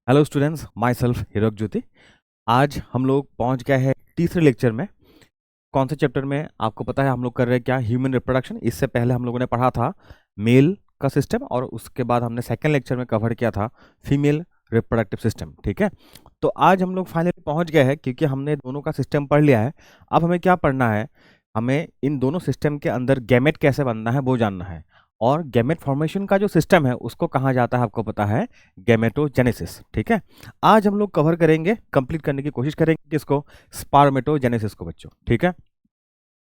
Hello students, my self हीरक ज्योति। आज हम लोग पहुंच गए हैं तीसरे लेक्चर में। कौन से चैप्टर में आपको पता है हम लोग कर रहे हैं क्या? Human reproduction. इससे पहले हम लोगों ने पढ़ा था मेल का सिस्टम और उसके बाद हमने सेकेंड लेक्चर में कवर किया था फीमेल रिप्रोडक्टिव सिस्टम। ठीक है, तो आज हम लोग फाइनली पहुंच गए हैं क्योंकि हमने दोनों का सिस्टम पढ़ लिया है। अब हमें क्या पढ़ना है? हमें इन दोनों सिस्टम के अंदर गैमेट कैसे बनना है वो जानना है। और गैमेट फॉर्मेशन का जो सिस्टम है उसको कहा जाता है, आपको पता है, गैमेटोजेनेसिस। ठीक है, आज हम लोग कवर करेंगे, कंप्लीट करने की कोशिश करेंगे किसको? स्पर्मेटोजेनेसिस को बच्चों। ठीक है,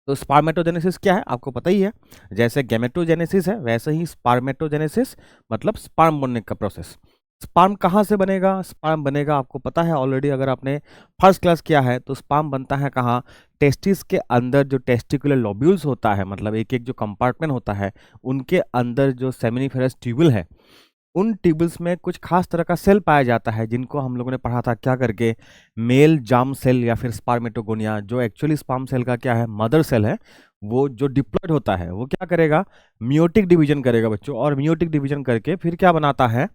तो स्पर्मेटोजेनेसिस क्या है आपको पता ही है। जैसे गैमेटोजेनेसिस है वैसे ही स्पर्मेटोजेनेसिस मतलब स्पर्म बनने का प्रोसेस। स्पर्म कहाँ से बनेगा? स्पर्म बनेगा आपको पता है ऑलरेडी, अगर आपने फर्स्ट क्लास किया है तो स्पर्म बनता है कहाँ? टेस्टिस के अंदर जो टेस्टिकुलर लोब्यूल्स होता है, मतलब एक एक जो कंपार्टमेंट होता है उनके अंदर जो सेमिनिफेरस ट्यूबुल है, उन ट्यूबल्स में कुछ खास तरह का सेल पाया जाता है जिनको हम लोगों ने पढ़ा था क्या करके? मेल जार्म सेल या फिर स्पर्मेटोगोनिया। जो एक्चुअली स्पर्म सेल का क्या है? मदर सेल है। वो जो डिप्लॉयड होता है वो क्या करेगा? मियोटिक डिवीजन करेगा बच्चों, और मियोटिक डिवीजन करके फिर क्या बनाता है?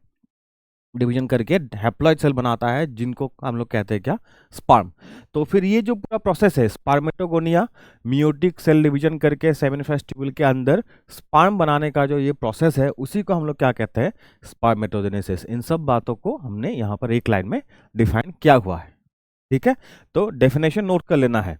डिवीजन करके हैप्लॉइड सेल बनाता है जिनको हम लोग कहते हैं क्या? स्पर्म। तो फिर ये जो पूरा प्रोसेस है स्पर्मेटोगोनिया, मियोटिक सेल डिवीजन करके सेमिनिफेरस ट्यूबुल के अंदर स्पर्म बनाने का जो ये प्रोसेस है उसी को हम लोग क्या कहते हैं? स्पर्मेटोजेनेसिस। इन सब बातों को हमने यहाँ पर एक लाइन में डिफाइन किया हुआ है। ठीक है, तो डेफिनेशन नोट कर लेना है।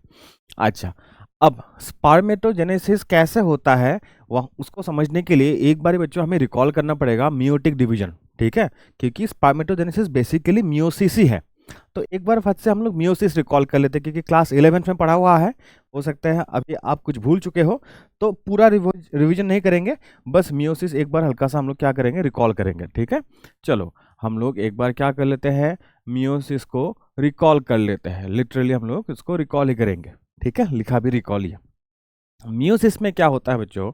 अच्छा, अब स्पर्मेटोजेनेसिस कैसे होता है वह उसको समझने के लिए एक बार बच्चों हमें रिकॉल करना पड़ेगा मियोटिक डिवीजन। ठीक है, क्योंकि स्पर्मेटोजेनेसिस बेसिकली मियोसिस ही है। तो एक बार फट से हम लोग मियोसिस रिकॉल कर लेते हैं क्योंकि क्लास 11th में पढ़ा हुआ है। हो सकता है अभी आप कुछ भूल चुके हो, तो पूरा रिवीजन नहीं करेंगे, बस मियोसिस एक बार हल्का सा हम लोग क्या करेंगे? रिकॉल करेंगे। ठीक है, चलो हम लोग एक बार क्या कर लेते हैं? मियोसिस को रिकॉल कर लेते हैं। लिटरली हम लोग इसको रिकॉल ही करेंगे। ठीक है, लिखा भी रिकॉल ही है। मियोसिस में क्या होता है बच्चों?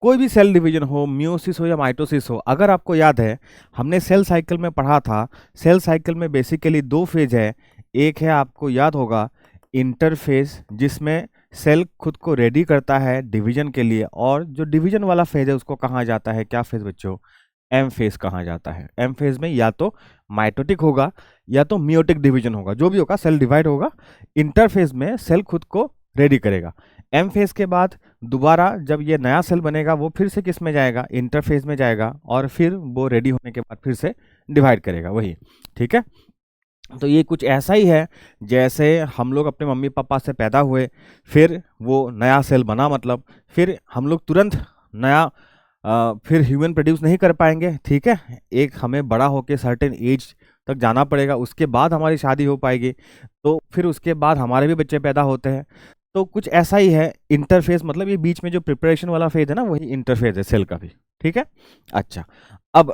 कोई भी सेल डिवीजन हो, मियोसिस हो या माइटोसिस हो, अगर आपको याद है हमने सेल साइकिल में पढ़ा था, सेल साइकिल में बेसिकली दो फेज है। एक है, आपको याद होगा, इंटरफेज, जिसमें सेल खुद को रेडी करता है डिवीजन के लिए, और जो डिवीजन वाला फेज है उसको कहा जाता है क्या फेज बच्चों? एम फेज कहा जाता है। एम फेज में या तो माइटोटिक होगा या तो मियोटिक डिवीजन होगा, जो भी होगा सेल डिवाइड होगा। इंटरफेज में सेल खुद को रेडी करेगा। एम फेज के बाद दोबारा जब ये नया सेल बनेगा वो फिर से किस में जाएगा? इंटरफेज में जाएगा, और फिर वो रेडी होने के बाद फिर से डिवाइड करेगा वही। ठीक है, तो ये कुछ ऐसा ही है जैसे हम लोग अपने मम्मी पापा से पैदा हुए, फिर वो नया सेल बना, मतलब फिर हम लोग तुरंत नया फिर ह्यूमन प्रोड्यूस नहीं कर पाएंगे। ठीक है, एक हमें बड़ा होके सर्टेन एज तक जाना पड़ेगा, उसके बाद हमारी शादी हो पाएगी, तो फिर उसके बाद हमारे भी बच्चे पैदा होते हैं। तो कुछ ऐसा ही है इंटरफेस, मतलब ये बीच में जो प्रिपरेशन वाला फेज है ना, वही इंटरफेज है सेल का भी। ठीक है, अच्छा, अब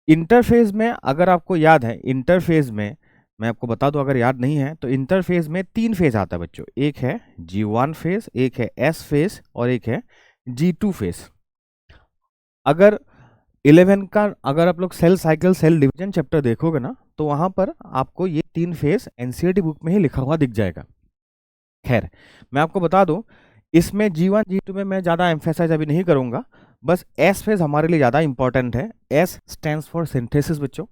इंटरफेज में अगर आपको याद है, इंटरफेज में मैं आपको बता दूं अगर याद नहीं है, तो इंटरफेज में 3 फेज आता है बच्चों। एक है G1 फेज, एक है S फेज, और एक है G2 फेज। अगर 11 का अगर आप लोग cell cycle cell division chapter देखोगे ना, तो वहां पर आपको ये 3 फेज एनसीईआरटी बुक में ही लिखा हुआ दिख जाएगा। खैर, मैं आपको बता दूं, इसमें G1 G2 में मैं ज़्यादा एम्फेसाइज अभी नहीं करूंगा, बस एस फेज हमारे लिए ज़्यादा इंपॉर्टेंट है। एस स्टैंड्स फॉर सिंथेसिस बच्चों।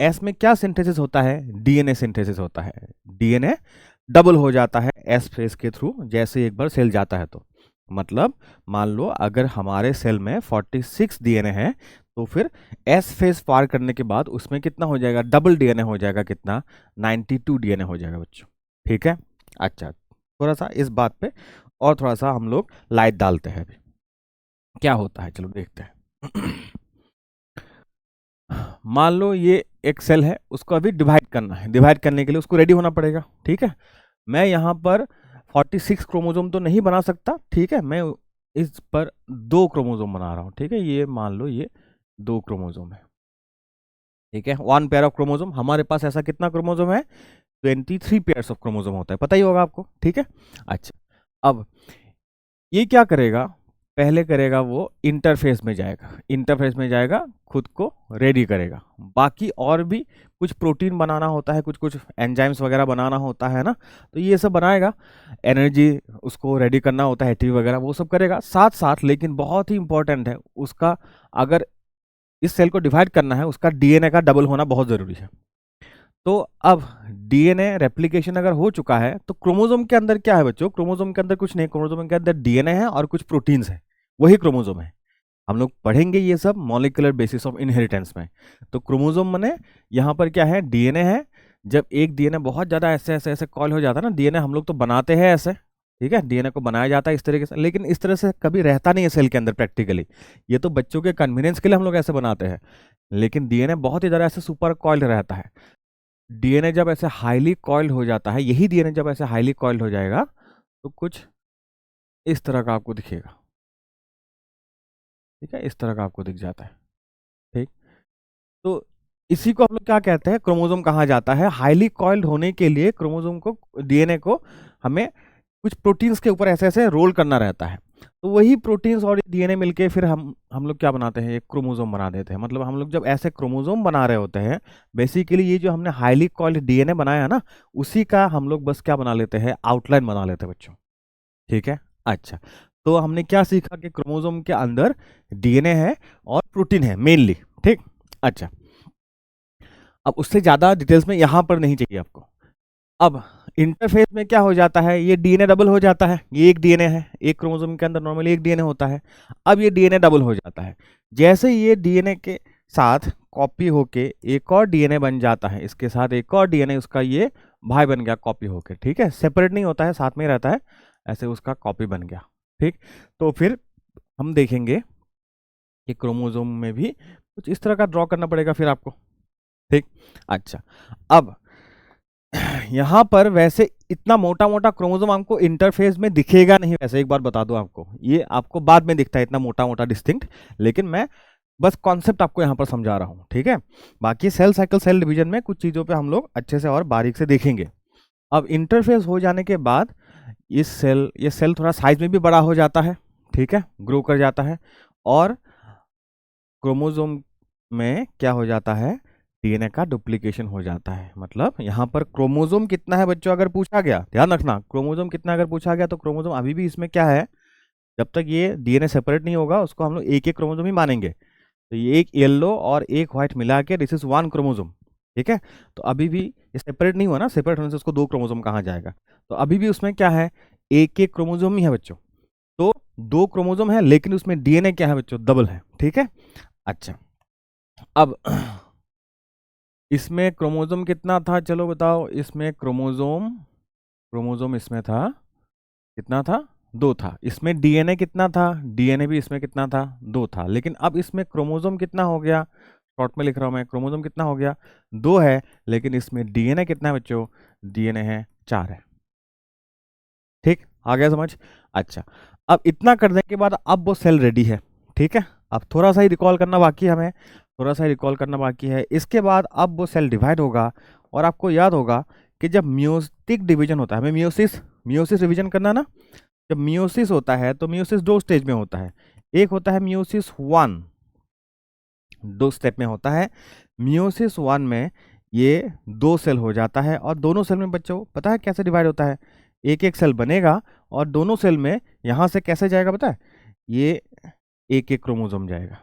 एस में क्या सिंथेसिस होता है? डीएनए सिंथेसिस होता है। डीएनए डबल हो जाता है एस फेज के थ्रू, जैसे एक बार सेल जाता है तो, मतलब मान लो अगर हमारे सेल में 46 डीएनए है, तो फिर एस फेज पार करने के बाद उसमें कितना हो जाएगा? डबल डीएनए हो जाएगा। कितना? 92 डीएनए हो जाएगा बच्चों। ठीक है, अच्छा, थोड़ा सा इस बात पे और थोड़ा सा हम लोग लाइट डालते हैं अभी क्या होता है, चलो देखते हैं। मान लो ये एक सेल है, उसको अभी डिवाइड करना है। डिवाइड करने के लिए उसको रेडी होना पड़ेगा। ठीक है, मैं यहाँ पर 46 क्रोमोसोम तो नहीं बना सकता। ठीक है, मैं इस पर 2 क्रोमोसोम बना रहा हूँ। ठीक है, ये मान लो ये 2 क्रोमोसोम है। ठीक है, 1 पेयर ऑफ क्रोमोसोम। हमारे पास ऐसा कितना क्रोमोसोम है? 23 पेयर्स ऑफ क्रोमोसोम होता है, पता ही होगा आपको। ठीक है, अच्छा, अब ये क्या करेगा? पहले करेगा वो इंटरफेस में जाएगा। इंटरफेस में जाएगा, खुद को रेडी करेगा। बाकी और भी कुछ प्रोटीन बनाना होता है, कुछ कुछ एंजाइम्स वगैरह बनाना होता है ना, तो ये सब बनाएगा। एनर्जी उसको रेडी करना होता है, एटीपी वगैरह वो सब करेगा साथ साथ। लेकिन बहुत ही इंपॉर्टेंट है उसका, अगर इस सेल को डिवाइड करना है, उसका डीएनए का डबल होना बहुत ज़रूरी है। तो अब डीएनए रेप्लिकेशन अगर हो चुका है तो क्रोमोसोम के अंदर क्या है बच्चों? क्रोमोसोम के अंदर कुछ नहीं, क्रोमोसोम के अंदर डीएनए है और कुछ प्रोटीन्स है, वही क्रोमोसोम है। हम लोग पढ़ेंगे ये सब मॉलिक्यूलर बेसिस ऑफ इनहेरिटेंस में। तो क्रोमोसोम माने यहाँ पर क्या है? डीएनए है। जब एक डीएनए बहुत ज़्यादा ऐसे ऐसे ऐसे कॉल हो जाता है ना, डीएनए हम लोग तो बनाते हैं ऐसे, ठीक है, डीएनए को बनाया जाता है इस तरीके से, लेकिन इस तरह से कभी रहता नहीं है सेल के अंदर प्रैक्टिकली। ये तो बच्चों के कन्वीनियंस के लिए हम लोग ऐसे बनाते हैं, लेकिन डीएनए बहुत ही ज़्यादा ऐसे सुपर कॉइल्ड रहता है। डीएनए जब ऐसे हाईली कॉइल्ड हो जाता है, यही डीएनए जब ऐसे हाईली कॉइल्ड हो जाएगा तो कुछ इस तरह का आपको दिखेगा, ठीक है, इस तरह का आपको दिख जाता है, ठीक। तो इसी को हम लोग क्या कहते हैं? क्रोमोसोम कहा जाता है। हाईली कॉइल्ड होने के लिए क्रोमोसोम को, डीएनए को हमें कुछ प्रोटीन्स के ऊपर ऐसे ऐसे रोल करना रहता है। तो वही प्रोटीन्स और डीएनए मिलके फिर हम लोग क्या बनाते हैं? एक क्रोमोसोम बना देते हैं। मतलब हम लोग जब ऐसे क्रोमोसोम बना रहे होते हैं, बेसिकली ये जो हमने हाईली कॉइल्ड डीएनए बनाया ना, उसी का हम लोग बस क्या बना लेते हैं? आउटलाइन बना लेते हैं बच्चों, ठीक है। अच्छा, तो हमने क्या सीखा कि क्रोमोसोम के अंदर डीएनए है और प्रोटीन है मेनली, ठीक। अच्छा, अब उससे ज़्यादा डिटेल्स में यहाँ पर नहीं चाहिए आपको। अब इंटरफेस में क्या हो जाता है? ये डीएनए डबल हो जाता है। ये एक डीएनए है, एक क्रोमोसोम के अंदर नॉर्मली एक डीएनए होता है। अब ये डीएनए डबल हो जाता है। जैसे ये डीएनए के साथ कॉपी होके एक और डीएनए बन जाता है, इसके साथ एक और डीएनए, उसका ये भाई बन गया कॉपी होके, ठीक है, सेपरेट नहीं होता है, साथ में ही रहता है, ऐसे उसका कॉपी बन गया, ठीक। तो फिर हम देखेंगे कि क्रोमोसोम में भी कुछ इस तरह का ड्रॉ करना पड़ेगा फिर आपको, ठीक। अच्छा, अब यहाँ पर वैसे इतना मोटा मोटा क्रोमोसोम आपको इंटरफेस में दिखेगा नहीं, वैसे एक बार बता दूं आपको, ये आपको बाद में दिखता है इतना मोटा मोटा डिस्टिंक्ट, लेकिन मैं बस कॉन्सेप्ट आपको यहाँ पर समझा रहा हूँ, ठीक है। बाकी सेल साइकिल, सेल डिवीजन में कुछ चीज़ों पे हम लोग अच्छे से और बारीक से देखेंगे। अब इंटरफेस हो जाने के बाद ये सेल थोड़ा साइज में भी बड़ा हो जाता है, ठीक है, ग्रो कर जाता है, और क्रोमोसोम में क्या हो जाता है? डीएनए का डुप्लीकेशन हो जाता है। मतलब यहाँ पर क्रोमोसोम कितना है बच्चों अगर पूछा गया, ध्यान रखना, क्रोमोसोम कितना अगर पूछा गया तो क्रोमोसोम अभी भी इसमें क्या है? जब तक ये डीएनए सेपरेट नहीं होगा उसको हम लोग एक एक क्रोमोसोम ही मानेंगे। तो ये एक येलो और एक व्हाइट मिला के दिस इज वन क्रोमोसोम, ठीक है। तो अभी भी ये सेपरेट नहीं हुआ ना, सेपरेट होने से उसको दो क्रोमोसोम कहा जाएगा। तो अभी भी उसमें क्या है? एक एक क्रोमोसोम ही है बच्चों। तो दो क्रोमोसोम है, लेकिन उसमें डीएनए क्या है बच्चों? डबल है, ठीक है। अच्छा, अब इसमें क्रोमोसोम कितना था? चलो बताओ, इसमें क्रोमोसोम इसमें था कितना था? दो था। इसमें डीएनए कितना था? डीएनए भी इसमें कितना था? दो था। लेकिन अब इसमें क्रोमोसोम कितना हो गया? शॉर्ट में लिख रहा हूं मैं, क्रोमोसोम कितना हो गया? दो है, लेकिन इसमें डीएनए कितना है बच्चों? डीएनए है चार है, ठीक, आ गया समझ? अच्छा, अब इतना करने के बाद अब वो सेल रेडी है, ठीक है। अब थोड़ा सा ही रिकॉल करना बाकी है हमें, थोड़ा सा रिकॉल करना बाकी है। इसके बाद अब वो सेल डिवाइड होगा, और आपको याद होगा कि जब मियोटिक डिवीजन होता है, हमें मियोसिस मियोसिस डिवीजन करना ना, जब मियोसिस होता है तो मियोसिस दो स्टेज में होता है। एक होता है मियोसिस वन, दो स्टेप में होता है। मियोसिस वन में ये दो सेल हो जाता है, और दोनों सेल में बच्चों पता है कैसे डिवाइड होता है? एक एक सेल बनेगा, और दोनों सेल में यहाँ से कैसे जाएगा पता है? ये एक एक क्रोमोसोम जाएगा।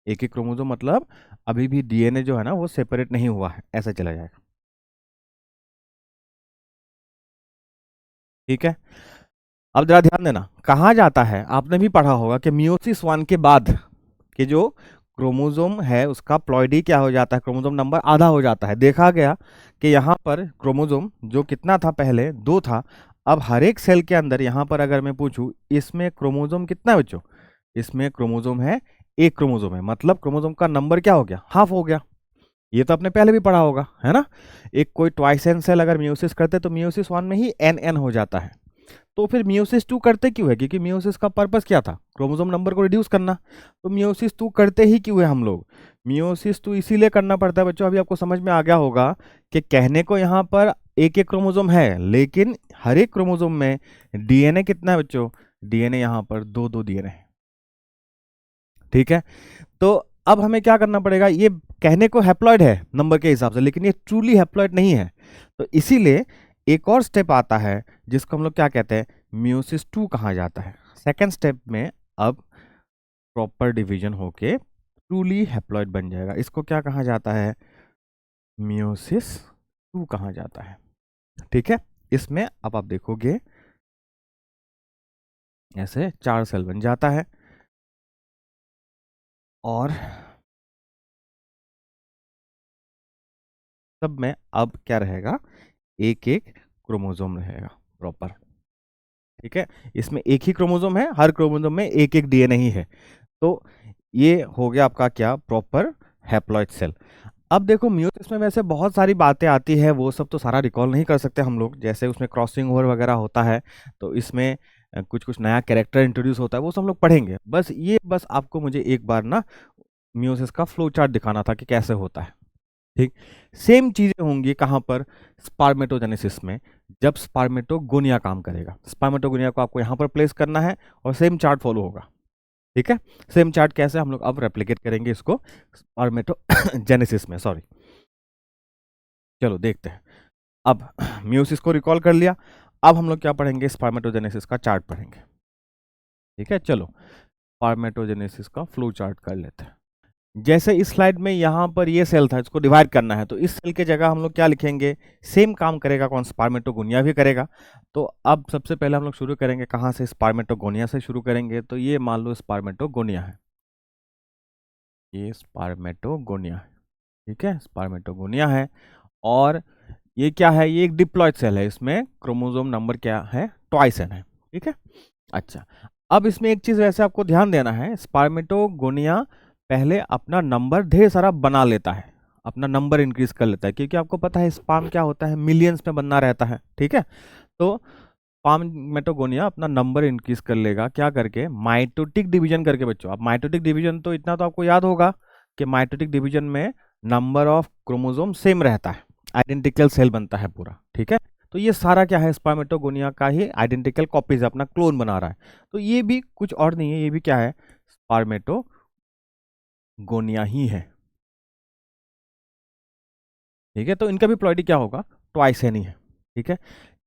एक एक क्रोमोसोम मतलब अभी भी डीएनए जो है ना वो सेपरेट नहीं हुआ है, ऐसा चला जाएगा, ठीक है। अब जरा ध्यान देना, कहा जाता है, आपने भी पढ़ा होगा कि मियोसिस वन के बाद कि जो क्रोमोसोम है उसका प्लॉइडी क्या हो जाता है? क्रोमोसोम नंबर आधा हो जाता है। देखा गया कि यहाँ पर क्रोमोसोम जो कितना था पहले? दो था। अब हर एक सेल के अंदर यहाँ पर अगर मैं पूछूं इसमें क्रोमोसोम कितना है बच्चों? इसमें क्रोमोसोम है, एक क्रोमोसोम है, मतलब क्रोमोसोम का नंबर क्या हो गया? हाफ हो गया। ये तो आपने पहले भी पढ़ा होगा, है ना। एक कोई ट्वाइस एन सेल अगर मियोसिस करते तो मियोसिस वन में ही एन एन हो जाता है। तो फिर मियोसिस टू करते क्यों है? क्योंकि मियोसिस का पर्पस क्या था? क्रोमोसोम नंबर को रिड्यूस करना। तो मियोसिस टू करते ही क्यों है हम लोग? मियोसिस टू इसीलिए करना पड़ता है बच्चों, अभी आपको समझ में आ गया होगा कि कहने को यहाँ पर एक एक क्रोमोसोम है, लेकिन हर एक क्रोमोसोम में डीएनए कितना है बच्चों? डीएनए यहाँ पर दो दो डीएनए है, ठीक है। तो अब हमें क्या करना पड़ेगा? ये कहने को हैप्लॉइड है नंबर के हिसाब से, लेकिन ये ट्रूली हैप्लॉइड नहीं है। तो इसीलिए एक और स्टेप आता है जिसको हम लोग क्या कहते हैं? मियोसिस टू कहा जाता है। सेकेंड स्टेप में अब प्रॉपर डिवीजन होके ट्रूली हैप्लॉइड बन जाएगा। इसको क्या कहा जाता है? मियोसिस 2 कहा जाता है। ठीक है, इसमें अब आप देखोगे ऐसे 4 सेल बन जाता है और सब में अब क्या रहेगा? एक एक क्रोमोसोम रहेगा प्रॉपर। ठीक है, इसमें एक ही क्रोमोसोम है, हर क्रोमोसोम में एक एक डीएनए ही है। तो ये हो गया आपका क्या? Proper haploid cell. अब देखो मियोसिस में वैसे बहुत सारी बातें आती है, वो सब तो सारा रिकॉल नहीं कर सकते हम लोग, जैसे उसमें क्रॉसिंग ओवर वगैरह होता है, तो इसमें कुछ कुछ नया कैरेक्टर इंट्रोड्यूस होता है, वो सब हम लोग पढ़ेंगे। बस आपको मुझे एक बार ना मियोसिस का फ्लो चार्ट दिखाना था कि कैसे होता है। ठीक, सेम चीजें होंगी कहाँ पर? स्पर्मेटोजेनेसिस में, जब स्पर्मेटोगोनिया काम करेगा। स्पर्मेटोगोनिया को आपको यहाँ पर प्लेस करना है और सेम चार्ट फॉलो होगा। ठीक है, सेम चार्ट कैसे हम लोग अब रेप्लिकेट करेंगे इसको स्पर्मेटोजेनेसिस में, सॉरी। चलो देखते हैं। अब मियोसिस को रिकॉल कर लिया, अब हम लोग क्या पढ़ेंगे? स्पर्मेटोजेनेसिस का चार्ट पढ़ेंगे। ठीक है, चलो स्पर्मेटोजेनेसिस का फ्लो चार्ट कर लेते हैं। जैसे इस स्लाइड में यहाँ पर ये सेल था, इसको डिवाइड करना है, तो इस सेल के जगह हम लोग क्या लिखेंगे? सेम काम करेगा कौन? स्पर्मेटोगोनिया भी करेगा। तो अब सबसे पहले हम लोग शुरू करेंगे कहाँ से? स्पर्मेटोगोनिया से शुरू करेंगे। तो ये मान लो स्पर्मेटोगोनिया है, ये स्पर्मेटोगोनिया है। ठीक है, स्पर्मेटोगोनिया है और ये क्या है? ये एक डिप्लॉयड सेल है, इसमें क्रोमोसोम नंबर क्या है? ट्वाइस है। ठीक है, अच्छा। अब इसमें एक चीज वैसे आपको ध्यान देना है, स्पर्मेटोगोनिया पहले अपना नंबर ढेर सारा बना लेता है, अपना नंबर इंक्रीज कर लेता है, क्योंकि आपको पता है स्पर्म क्या होता है? मिलियंस में बनना रहता है। ठीक है, तो स्पर्मेटोगोनिया अपना नंबर इंक्रीज कर लेगा क्या करके? माइटोटिक डिवीजन करके। बच्चों अब माइटोटिक डिवीजन तो इतना तो आपको याद होगा कि माइटोटिक डिवीजन में नंबर ऑफ क्रोमोसोम सेम रहता है, आइडेंटिकल सेल बनता है पूरा। ठीक है, तो ये सारा क्या है? स्पर्मेटोगोनिया का ही आइडेंटिकल कॉपीज, अपना क्लोन बना रहा है। तो ये भी कुछ और नहीं है, ये भी क्या है? स्पर्मेटोगोनिया ही है। ठीक है, तो इनका भी प्लॉइडी क्या होगा? ट्वाइस है, नहीं है। ठीक है,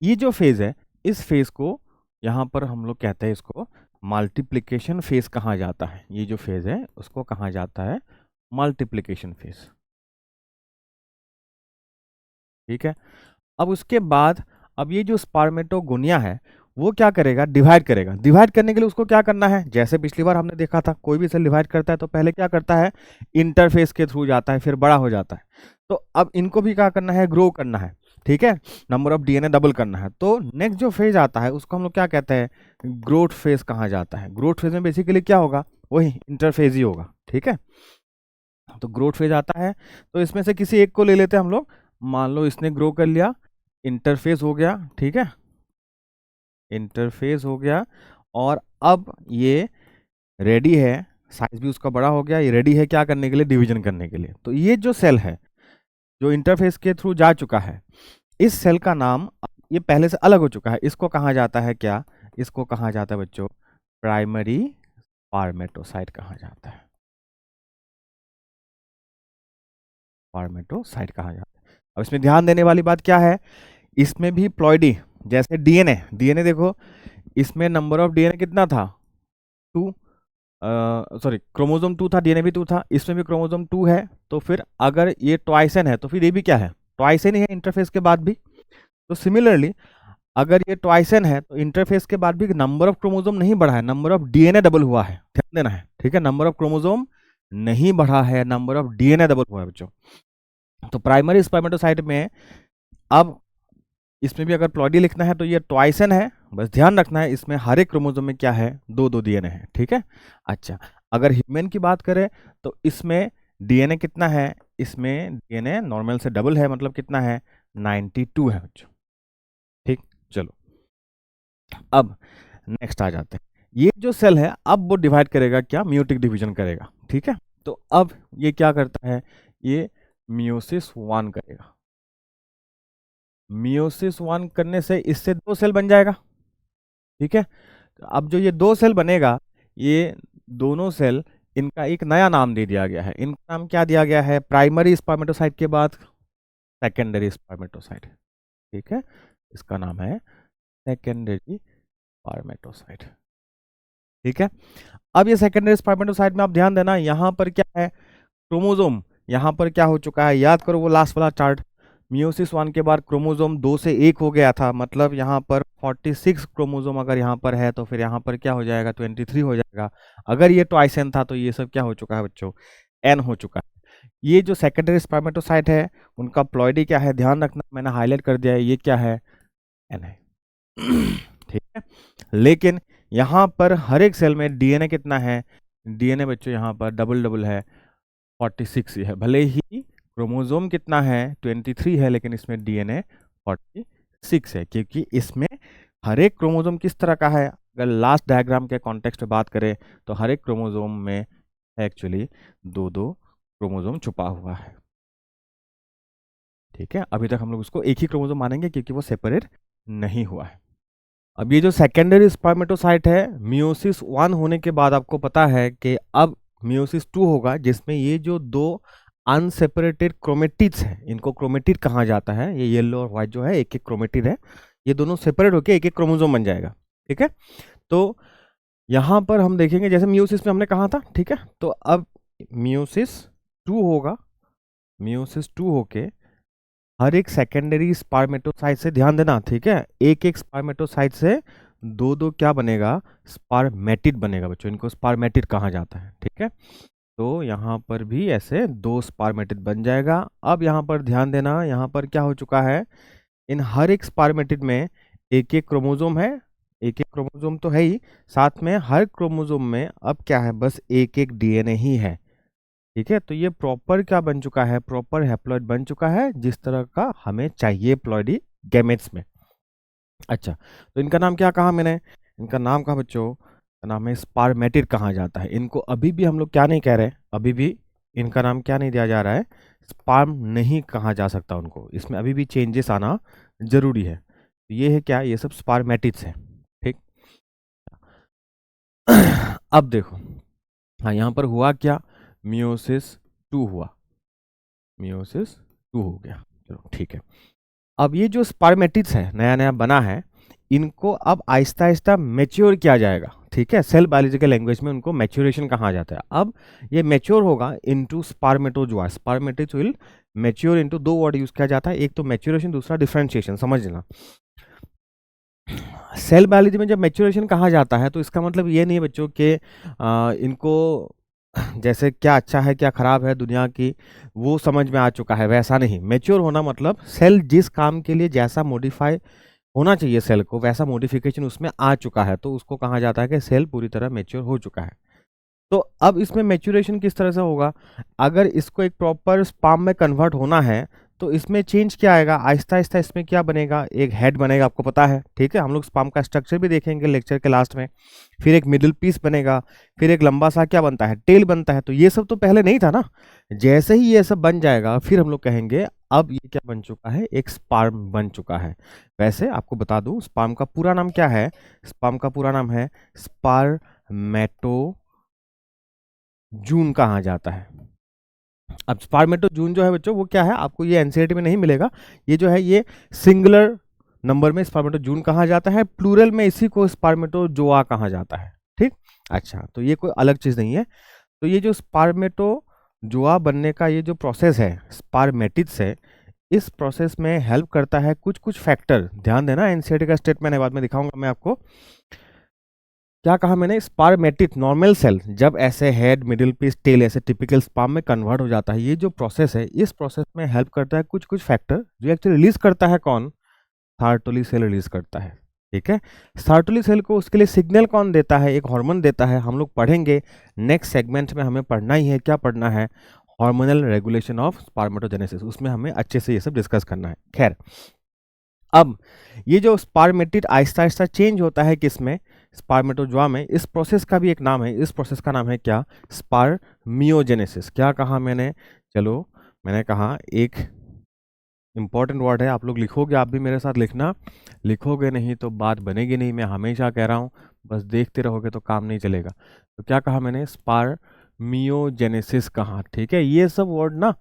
ये जो फेज है, इस फेज को यहां पर हम लोग कहते हैं, इसको मल्टीप्लिकेशन फेज कहा जाता है। ये जो फेज है उसको कहा जाता है मल्टीप्लिकेशन फेज। ठीक है, अब उसके बाद अब ये जो स्पर्मेटोगोनिया है वो क्या करेगा? डिवाइड करेगा। डिवाइड करने के लिए उसको क्या करना है? जैसे पिछली बार हमने देखा था, कोई भी सेल डिवाइड करता है तो पहले क्या करता है? इंटरफेस के थ्रू जाता है, फिर बड़ा हो जाता है। तो अब इनको भी क्या करना है? ग्रो करना है। ठीक है, नंबर ऑफ डीएनए डबल करना है। तो नेक्स्ट जो फेज आता है उसको हम लोग क्या कहते हैं? ग्रोथ फेज कहा जाता है। ग्रोथ फेज में बेसिकली क्या होगा? वही इंटरफेज ही होगा। ठीक है, तो ग्रोथ फेज आता है, तो इसमें से किसी एक को ले लेते हैं हम लोग। मान लो इसने ग्रो कर लिया, इंटरफेस हो गया। ठीक है, इंटरफेस हो गया और अब ये रेडी है, साइज भी उसका बड़ा हो गया, ये रेडी है क्या करने के लिए? डिवीजन करने के लिए। तो ये जो सेल है जो इंटरफेस के थ्रू जा चुका है, इस सेल का नाम ये पहले से अलग हो चुका है, इसको कहा जाता है क्या? इसको कहा जाता है बच्चों प्राइमरी स्पर्मेटोसाइट कहा जाता है। स्पर्मेटोसाइट कहा जाता है। अब इसमें ध्यान देने वाली बात क्या है? इसमें भी प्लॉइडी, जैसे डीएनए, डीएनए देखो, इसमें नंबर ऑफ डीएनए कितना था? 2, सॉरी क्रोमोसोम 2 था, डीएनए भी 2 था, इसमें भी क्रोमोसोम 2 है। तो फिर अगर ये ट्वाइसन है तो फिर ये भी क्या है? ट्वाइसन ही है इंटरफेस के बाद भी। तो सिमिलरली अगर ये ट्वाइसन है तो इंटरफेस के बाद भी नंबर ऑफ क्रोमोसोम नहीं बढ़ा है, नंबर ऑफ डीएनए डबल हुआ है। ध्यान देना है। ठीक है, नंबर ऑफ क्रोमोसोम नहीं बढ़ा है, नंबर ऑफ डीएनए डबल हुआ है बच्चों। तो प्राइमरी स्पर्मेटोसाइट में अब इसमें भी अगर प्लॉइडी लिखना है तो ये ट्वाइसन है, बस ध्यान रखना है इसमें हर एक क्रोमोसोम में क्या है? 2 डीएनए है। ठीक है, अच्छा। अगर ह्यूमन की बात करें तो इसमें डीएनए कितना है? इसमें डीएनए नॉर्मल से डबल है, मतलब कितना है? 92 है बच्चों। ठीक, चलो अब नेक्स्ट आ जाते हैं। ये जो सेल है अब वो डिवाइड करेगा क्या? म्यूटिक डिवीजन करेगा। ठीक है, तो अब ये क्या करता है? ये मियोसिस 1 करेगा। मियोसिस 1 करने से इससे 2 सेल बन जाएगा। ठीक है, तो अब जो ये 2 सेल बनेगा, ये दोनों सेल, इनका एक नया नाम दे दिया गया है। इनका नाम क्या दिया गया है? प्राइमरी स्पर्मेटोसाइट के बाद सेकेंडरी स्पर्मेटोसाइट। ठीक है, इसका नाम है सेकेंडरी स्पर्मेटोसाइट। ठीक है। अब ये सेकेंडरी स्पर्मेटोसाइट में आप ध्यान देना, यहाँ पर क्या है, क्रोमोसोम यहाँ पर क्या हो चुका है, याद करो वो लास्ट वाला चार्ट, मियोसिस 1 के बाद क्रोमोसोम 2 से 1 हो गया था, मतलब यहाँ पर 46 क्रोमोसोम अगर यहाँ पर है तो फिर यहाँ पर क्या हो जाएगा, 23 हो जाएगा। अगर ये ट्वाइस एन था तो ये सब क्या हो चुका है बच्चों, एन हो चुका है। ये जो सेकेंडरी स्पर्मेटोसाइट है उनका प्लॉइडी क्या है, ध्यान रखना, मैंने हाईलाइट कर दिया है, ये क्या है, एन है। ठीक है। लेकिन यहाँ पर हर एक सेल में डीएनए कितना है, डीएनए बच्चों यहाँ पर डबल डबल है, 46 है। भले ही क्रोमोसोम कितना है, 23 है, लेकिन इसमें डीएनए 46 है, क्योंकि इसमें हर एक क्रोमोसोम किस तरह का है, अगर लास्ट डायग्राम के कॉन्टेक्स्ट में बात करें तो हर एक क्रोमोसोम में एक्चुअली दो दो क्रोमोसोम छुपा हुआ है। ठीक है, अभी तक हम लोग उसको एक ही क्रोमोसोम मानेंगे क्योंकि वो सेपरेट नहीं हुआ है। अब ये जो सेकेंडरी स्पर्मेटोसाइट है, मियोसिस 1 होने के बाद आपको पता है कि अब मियोसिस 2 होगा, जिसमें ये जो दो अनसेपरेटेड क्रोमेटिड्स हैं, इनको क्रोमेटिड कहा जाता है, ये येलो और व्हाइट जो है एक एक क्रोमेटिड है, ये दोनों सेपरेट होकर एक एक क्रोमोसोम बन जाएगा। ठीक है, तो यहाँ पर हम देखेंगे जैसे मियोसिस में हमने कहा था, ठीक है, तो अब मियोसिस 2 होगा, मियोसिस 2 होके हर एक सेकेंडरी स्पर्मेटोसाइट से, ध्यान देना, ठीक है, एक एक स्पर्मेटोसाइट से दो दो क्या बनेगा, स्पर्मेटिड बनेगा बच्चों, इनको स्पर्मेटिड कहा जाता है। ठीक है, तो यहाँ पर भी ऐसे दो स्पर्मेटिड बन जाएगा। अब यहाँ पर ध्यान देना, यहाँ पर क्या हो चुका है, इन हर एक स्पर्मेटिड में एक एक क्रोमोसोम है, एक एक क्रोमोसोम तो है ही, साथ में हर क्रोमोसोम में अब क्या है, बस एक एक डीएनए ही है। ठीक है, तो ये प्रॉपर क्या बन चुका है, प्रॉपर हैप्लॉइड बन चुका है, जिस तरह का हमें चाहिए प्लॉइडी गैमेट्स में। अच्छा, तो इनका नाम क्या कहा मैंने, इनका नाम कहा बच्चों, नाम है स्पर्मेटिड कहा जाता है। इनको अभी भी हम लोग क्या नहीं कह रहे, अभी भी इनका नाम क्या नहीं दिया जा रहा है, स्पर्म नहीं कहा जा सकता उनको, इसमें अभी भी चेंजेस आना जरूरी है। तो ये है क्या, ये सब स्पर्मेटिड्स हैं। ठीक, अब देखो, हाँ यहाँ पर हुआ क्या, मियोसिस 2 हुआ, मियोसिस 2 हो गया, चलो ठीक है। अब ये जो स्पर्मेटिड्स है नया नया बना है, इनको अब आहिस्ता आहिस्ता मैच्योर किया जाएगा। ठीक है, सेल बायोलॉजिकल लैंग्वेज में उनको मैच्योरेशन कहा जाता है। अब ये मैच्योर होगा into spermatozoa, spermatids will mature into, दो वर्ड यूज किया जाता है, एक तो मैच्योरेशन, दूसरा डिफरेंशिएशन, समझ लेना। सेल बायोलॉजी में जब मैच्योरेशन कहा जाता है तो इसका मतलब ये नहीं है बच्चों कि इनको जैसे क्या अच्छा है क्या खराब है दुनिया की वो समझ में आ चुका है, वैसा नहीं। मैच्योर होना मतलब सेल जिस काम के लिए जैसा मॉडिफाई होना चाहिए सेल को, वैसा मॉडिफिकेशन उसमें आ चुका है, तो उसको कहा जाता है कि सेल पूरी तरह मैच्योर हो चुका है। तो अब इसमें मैच्योरेशन किस तरह से होगा, अगर इसको एक प्रॉपर स्पर्म में कन्वर्ट होना है तो इसमें चेंज क्या आएगा, आहिस्ता आहिस्ता इसमें क्या बनेगा, एक हेड बनेगा, आपको पता है। ठीक है, हम लोग स्पर्म का स्ट्रक्चर भी देखेंगे लेक्चर के लास्ट में। फिर एक मिडिल पीस बनेगा, फिर एक लंबा सा क्या बनता है, टेल बनता है। तो ये सब तो पहले नहीं था ना, जैसे ही ये सब बन जाएगा फिर हम लोग कहेंगे अब ये क्या बन चुका है, एक स्पर्म बन चुका है। वैसे आपको बता दूं स्पर्म का पूरा नाम क्या है, स्पर्म का पूरा नाम है स्पर्मेटो जून कहा जाता है। अब स्पर्मेटो जून जो है बच्चों वो क्या है, आपको ये एनसीईआरटी में नहीं मिलेगा, ये जो है ये सिंगुलर नंबर में स्पर्मेटो जून कहा जाता है, प्लूरल में इसी को स्पर्मेटो जोआ कहा जाता है। ठीक, अच्छा, तो ये कोई अलग चीज नहीं है। तो ये जो स्पर्मेटो जोआ बनने का ये जो प्रोसेस है स्पर्मेटिड्स है, इस प्रोसेस में हेल्प करता है कुछ कुछ फैक्टर, ध्यान देना, एनसीईआरटी का स्टेटमेंट है, बाद में दिखाऊंगा मैं आपको। क्या कहा मैंने, स्पर्मेटिड नॉर्मल सेल जब ऐसे हेड मिडिल पीस टेल ऐसे टिपिकल स्पर्म में कन्वर्ट हो जाता है, ये जो प्रोसेस है इस प्रोसेस में हेल्प करता है कुछ कुछ फैक्टर, जो एक्चुअली रिलीज करता है कौन, सार्टोली सेल रिलीज करता है। ठीक है, सार्टोली सेल को उसके लिए सिग्नल कौन देता है, एक हार्मोन देता है, हम लोग पढ़ेंगे नेक्स्ट सेगमेंट में, हमें पढ़ना ही है, क्या पढ़ना है, हार्मोनल रेगुलेशन ऑफ स्पर्मेटोजेनेसिस, उसमें हमें अच्छे से ये सब डिस्कस करना है। खैर, अब ये जो स्पर्मेटिड आहिस्ता आहिस्ता चेंज होता है किसमें, स्पर्मेटोजोआ में, इस प्रोसेस का भी एक नाम है, इस प्रोसेस का नाम है क्या, स्पर्मियोजेनेसिस। क्या कहा मैंने, चलो मैंने कहा एक इंपॉर्टेंट वर्ड है, आप लोग लिखोगे, आप भी मेरे साथ लिखना, लिखोगे नहीं तो बात बनेगी नहीं, मैं हमेशा कह रहा हूँ, बस देखते रहोगे तो काम नहीं चलेगा। तो क्या कहा मैंने, स्पर्मियोजेनेसिस कहा। ठीक है, ये सब वर्ड ना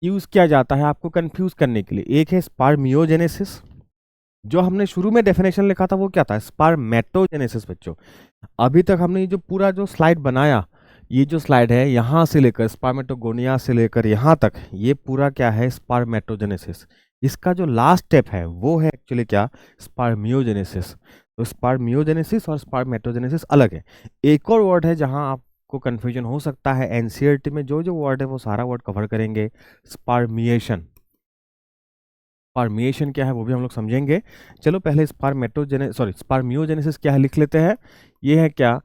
यूज किया जाता है आपको कंफ्यूज करने के लिए, एक है स्पर्मियोजेनेसिस, जो हमने शुरू में डेफिनेशन लिखा था वो क्या था, स्पर्मेटोजेनेसिस बच्चों। अभी तक हमने जो पूरा जो स्लाइड बनाया, ये जो स्लाइड है यहाँ से लेकर स्पर्मेटोगोनिया से लेकर यहाँ तक, ये पूरा क्या है, स्पर्मेटोजेनेसिस। इसका जो लास्ट स्टेप है वो है एक्चुअली क्या, स्पर्मियोजेनेसिस। तो स्पर्मियोजेनेसिस और स्पर्मेटोजेनेसिस अलग है। एक और वर्ड है जहाँ आपको कंफ्यूजन हो सकता है, एनसीईआरटी में जो जो वर्ड है वो सारा वर्ड कवर करेंगे, स्पर्मिएशन। स्पर्मिएशन क्या है वो भी हम लोग समझेंगे। चलो पहले स्पर्मियोजेनेसिस क्या है लिख लेते हैं। ये है क्या,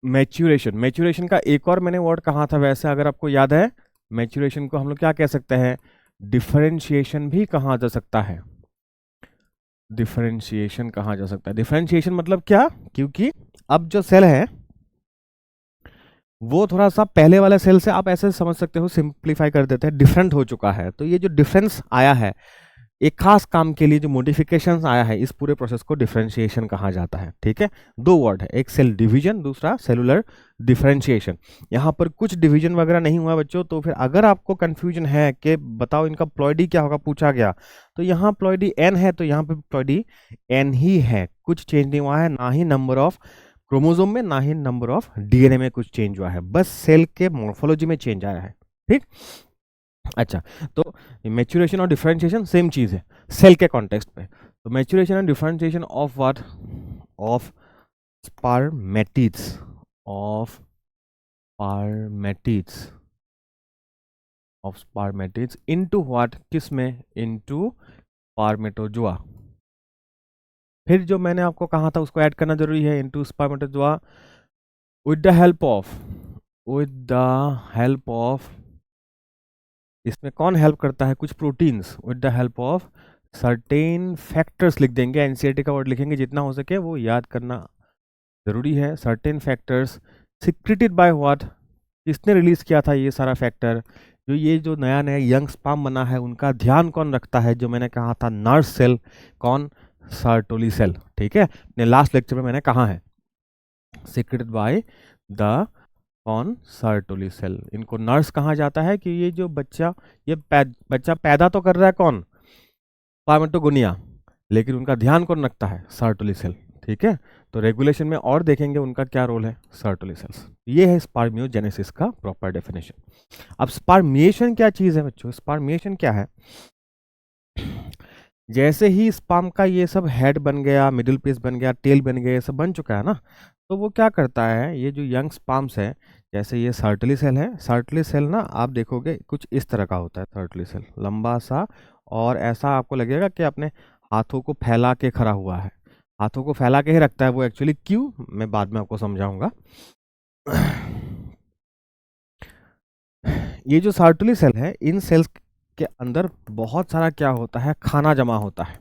मैच्यूरेशन। मैच्यूरेशन का एक और मैंने वर्ड कहा था वैसे, अगर आपको याद है, मैच्यूरेशन को हम लोग क्या कह सकते हैं, डिफरेंशिएशन भी कहा जा सकता है। डिफरेंशिएशन कहा जा सकता है। डिफरेंशिएशन मतलब क्या, क्योंकि अब जो सेल है वो थोड़ा सा पहले वाले सेल से आप ऐसे समझ सकते हो, सिंप्लीफाई कर देते हैं, डिफरेंट हो चुका है। तो ये जो डिफरेंस आया है एक खास काम के लिए, जो मॉडिफिकेशंस आया है, इस पूरे प्रोसेस को डिफरेंशिएशन कहा जाता है। ठीक है, दो वर्ड है, एक सेल डिवीजन, दूसरा सेलुलर डिफरेंशिएशन। यहाँ पर कुछ डिवीजन वगैरह नहीं हुआ बच्चों, तो फिर अगर आपको कंफ्यूजन है कि बताओ इनका प्लॉइडी क्या होगा पूछा गया, तो यहाँ प्लॉइडी एन है तो यहाँ पे प्लॉइडी एन ही है, कुछ चेंज नहीं हुआ है, ना ही नंबर ऑफ क्रोमोसोम में, ना ही नंबर ऑफ डीएनए में कुछ चेंज हुआ है, बस सेल के मॉर्फोलॉजी में चेंज आया है। ठीक, अच्छा, तो मैच्यूरेशन और डिफरेंशिएशन सेम चीज है सेल के कॉन्टेक्स्ट पे। तो maturation and differentiation of what, of spermatids, of spermatids, of spermatids into what, किस में, इनटू स्पर्मेटोजोआ। फिर जो मैंने आपको कहा था उसको ऐड करना जरूरी है, into spermatozoa with the help of, with the help of, इसमें कौन हेल्प करता है, कुछ proteins, with the help of certain factors लिख देंगे, एनसीईआरटी का वर्ड लिखेंगे, जितना हो सके वो याद करना जरूरी है। Certain factors secreted by what, किसने रिलीज किया था ये सारा फैक्टर, जो ये जो नया नया यंग स्पर्म बना है उनका ध्यान कौन रखता है, जो मैंने कहा था नर्स सेल, कौन, सर्टोली सेल। ठीक है, अपने लास्ट लेक्चर में मैंने कहा है, सिक्रेटेड बाय द कौन, सर्टोली सेल। इनको नर्स कहा जाता है कि ये जो बच्चा, ये बच्चा पैदा तो कर रहा है कौन, स्पर्मेटोगोनिया, लेकिन उनका ध्यान कौन रखता है, सर्टोली सेल। ठीक है, तो रेगुलेशन में और देखेंगे उनका क्या रोल है, सर्टोली सेल्स। ये है स्पर्मियोजेनेसिस का प्रॉपर डेफिनेशन। अब स्पर्मिएशन क्या चीज है बच्चों, स्पर्मिएशन क्या है, जैसे ही स्पर्म का ये सब हेड बन गया, मिडिल पीस बन गया, टेल बन गया, ये सब बन चुका है ना, तो वो क्या करता है, ये जो यंग स्पर्म्स है, जैसे ये सर्टली सेल है, सर्टली सेल ना आप देखोगे कुछ इस तरह का होता है, सर्टली सेल लंबा सा, और ऐसा आपको लगेगा कि अपने हाथों को फैला के खड़ा हुआ है, हाथों को फैला के ही रखता है वो, एक्चुअली क्यों मैं बाद में आपको समझाऊंगा। ये जो सर्टली सेल है, इन सेल्स के अंदर बहुत सारा क्या होता है, खाना जमा होता है,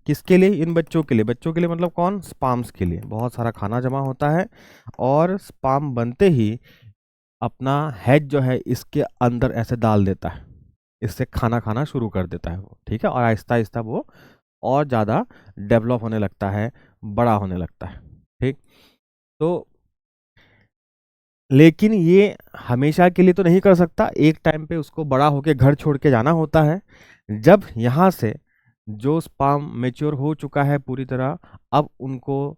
किसके लिए, इन बच्चों के लिए, बच्चों के लिए मतलब कौन, स्पर्म्स के लिए बहुत सारा खाना जमा होता है, और स्पर्म बनते ही अपना हेड जो है इसके अंदर ऐसे डाल देता है, इससे खाना खाना शुरू कर देता है वो। ठीक है, और आहिस्ता आहिस्ता वो और ज़्यादा डेवलप होने लगता है, बड़ा होने लगता है। ठीक, तो लेकिन ये हमेशा के लिए तो नहीं कर सकता, एक टाइम पे उसको बड़ा होके घर छोड़ के जाना होता है। जब यहाँ से जो स्पर्म मेच्योर हो चुका है पूरी तरह, अब उनको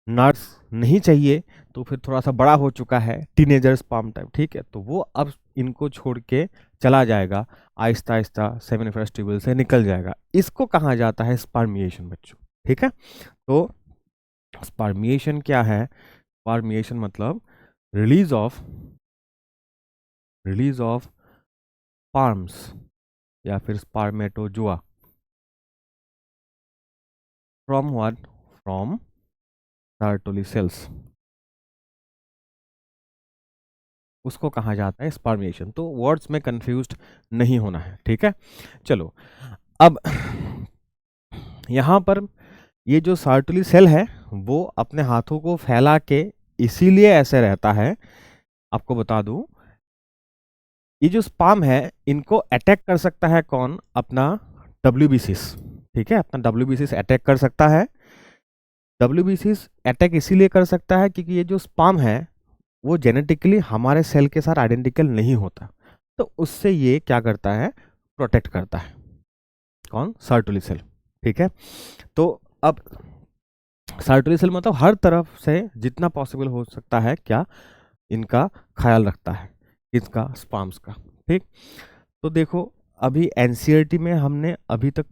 नर्स नहीं चाहिए, तो फिर थोड़ा सा बड़ा हो चुका है, टीनेजर स्पर्म टाइप, ठीक है, तो वो अब इनको छोड़ के चला जाएगा, आहिस्ता आहिस्ता सेमिनिफरस ट्यूबुल से निकल जाएगा। इसको कहा जाता है स्पर्मिएशन बच्चों। ठीक है, तो स्पर्मिएशन क्या है, स्पर्मिएशन मतलब रिलीज ऑफ स्पर्म्स या फिर spermatozoa from what, from Sertoli cells, उसको कहा जाता है स्पर्मिएशन। तो वर्ड्स में कंफ्यूज्ड नहीं होना है। ठीक है, चलो अब यहाँ पर ये जो सर्टोली सेल है वो अपने हाथों को फैला के इसीलिए ऐसे रहता है, आपको बता दूं, ये जो स्पर्म है इनको अटैक कर सकता है कौन, अपना WBCs। ठीक है, अपना WBCs अटैक कर सकता है। WBCs अटैक इसीलिए कर सकता है क्योंकि ये जो स्पर्म है वो जेनेटिकली हमारे सेल के साथ आइडेंटिकल नहीं होता, तो उससे ये क्या करता है, प्रोटेक्ट करता है, कौन, सर्टोली सेल। ठीक है, तो अब सर्टोली सेल मतलब हर तरफ से जितना पॉसिबल हो सकता है क्या इनका ख्याल रखता है, इसका स्पाम्स का। ठीक, तो देखो अभी एनसीईआरटी में हमने अभी तक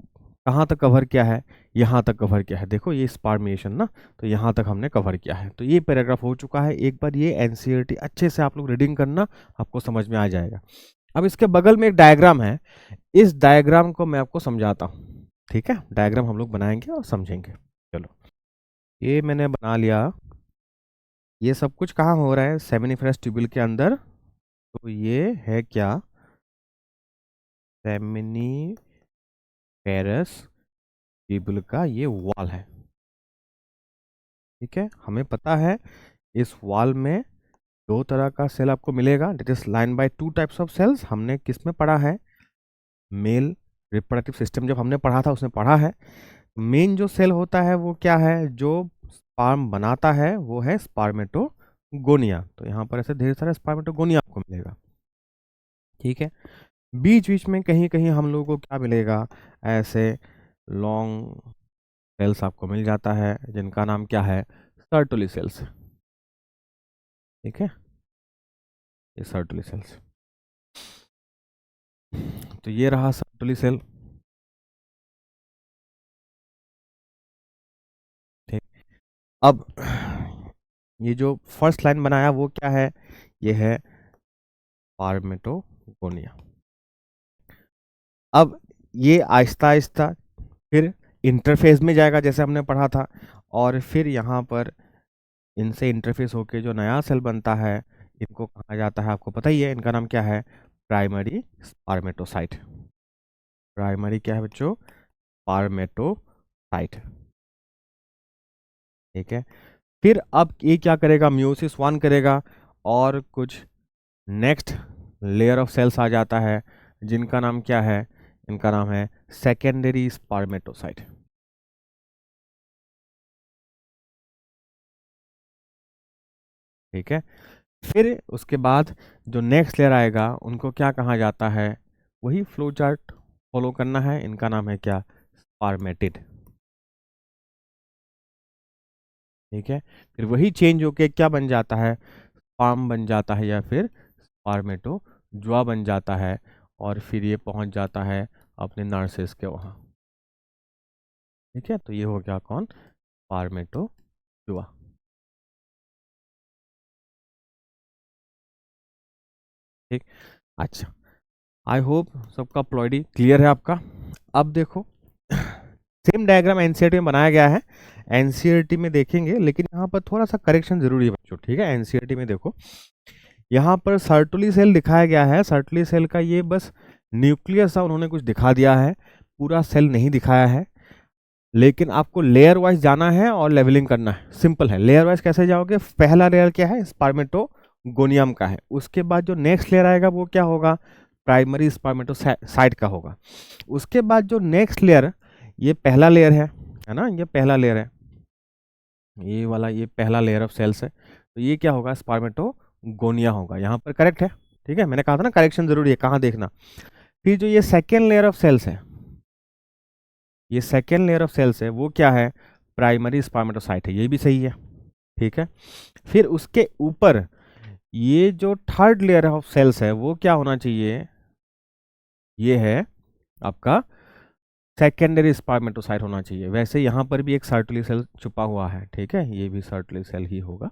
कहाँ तक कवर किया है, यहाँ तक कवर किया है। देखो ये स्पार्मेशन ना, तो यहाँ तक हमने कवर किया है, तो ये पैराग्राफ हो चुका है। एक बार ये एनसीईआरटी अच्छे से आप लोग रीडिंग करना, आपको समझ में आ जाएगा। अब इसके बगल में एक डायग्राम है, इस डायग्राम को मैं आपको समझाता हूँ। ठीक है, डायग्राम हम लोग बनाएंगे और समझेंगे। चलो ये मैंने बना लिया। ये सब कुछ कहाँ हो रहा है, सेमिनिफरस ट्यूबुल के अंदर। तो ये है क्या, सेमिनिफेरस ट्यूबुल का ये वॉल है। ठीक है, हमें पता है इस वॉल में दो तरह का सेल आपको मिलेगा, that is line by two types of cells. हमने किस में पढ़ा है, मेल रिप्रोडक्टिव सिस्टम जब हमने पढ़ा था उसमें पढ़ा है। मेन जो सेल होता है वो क्या है, जो स्पर्म बनाता है वो है स्पर्मेटोगोनिया। तो यहाँ पर ऐसे ढेर सारा स्पर्मेटोगोनिया आपको मिलेगा। ठीक है, बीच बीच में कहीं कहीं हम लोगों को क्या मिलेगा, ऐसे लॉन्ग सेल्स आपको मिल जाता है जिनका नाम क्या है, सर्टोली सेल्स। ठीक है, ये सर्टोली सेल्स। तो ये रहा सर्टोली सेल। ठीक, अब ये जो फर्स्ट लाइन बनाया वो क्या है, ये है स्पर्मेटोगोनिया। अब ये आहिस्ता आहिस्ता फिर इंटरफेस में जाएगा जैसे हमने पढ़ा था, और फिर यहाँ पर इनसे इंटरफेस होके जो नया सेल बनता है इनको कहा जाता है, आपको पता ही है, इनका नाम क्या है, प्राइमरी स्पर्मेटोसाइट। प्राइमरी क्या है बच्चों, स्पर्मेटोसाइट। ठीक है, फिर अब ये क्या करेगा, म्यूसिस वन करेगा और कुछ नेक्स्ट लेयर ऑफ सेल्स आ जाता है जिनका नाम क्या है, इनका नाम है सेकेंडरी स्पर्मेटोसाइट। ठीक है, फिर उसके बाद जो नेक्स्ट लेयर आएगा उनको क्या कहा जाता है, वही फ्लो चार्ट फॉलो करना है, इनका नाम है क्या, स्पर्मेटिड। ठीक है, फिर वही चेंज होके क्या बन जाता है, स्पर्म बन जाता है या फिर स्पर्मेटोजुआ बन जाता है, और फिर ये पहुंच जाता है अपने नार्सिस के वहाँ। ठीक है, तो ये हो गया कौन, स्पर्मेटोजुआ। ठीक, अच्छा, आई होप सबका प्लॉइडी क्लियर है आपका। अब देखो सेम डायग्राम एनसीईआरटी में बनाया गया है, एनसीईआरटी में देखेंगे, लेकिन यहाँ पर थोड़ा सा करेक्शन जरूरी है बच्चों। ठीक है, एनसीईआरटी में देखो यहाँ पर सर्टुली सेल दिखाया गया है, सर्टुली सेल का ये बस न्यूक्लियस सा उन्होंने कुछ दिखा दिया है, पूरा सेल नहीं दिखाया है। लेकिन आपको लेयर वाइज जाना है और लेवलिंग करना है, सिंपल है। लेयर वाइज कैसे जाओगे, पहला लेयर क्या है, स्पर्मेटोगोनियम का है, उसके बाद जो नेक्स्ट लेयर आएगा वो क्या होगा, प्राइमरी स्पर्मेटोसाइट का होगा। उसके बाद जो नेक्स्ट लेयर, ये पहला लेयर है ना, ये पहला लेयर है, ये वाला ये पहला लेयर ऑफ सेल्स है, तो ये क्या होगा, स्पर्मेटोगोनिया होगा। यहाँ पर करेक्ट है। ठीक है, मैंने कहा था ना करेक्शन जरूरी है, कहाँ देखना। फिर जो ये सेकेंड लेयर ऑफ सेल्स है, ये सेकेंड लेयर ऑफ सेल्स है वो क्या है, प्राइमरी स्पर्मेटोसाइट है, ये भी सही है। ठीक है, फिर उसके ऊपर ये जो थर्ड लेयर ऑफ सेल्स है वो क्या होना चाहिए, ये है आपका सेकेंडरी स्पर्मेटोसाइट होना चाहिए। वैसे यहाँ पर भी एक सर्टुली सेल छुपा हुआ है, ठीक है, ये भी सर्टुली सेल ही होगा।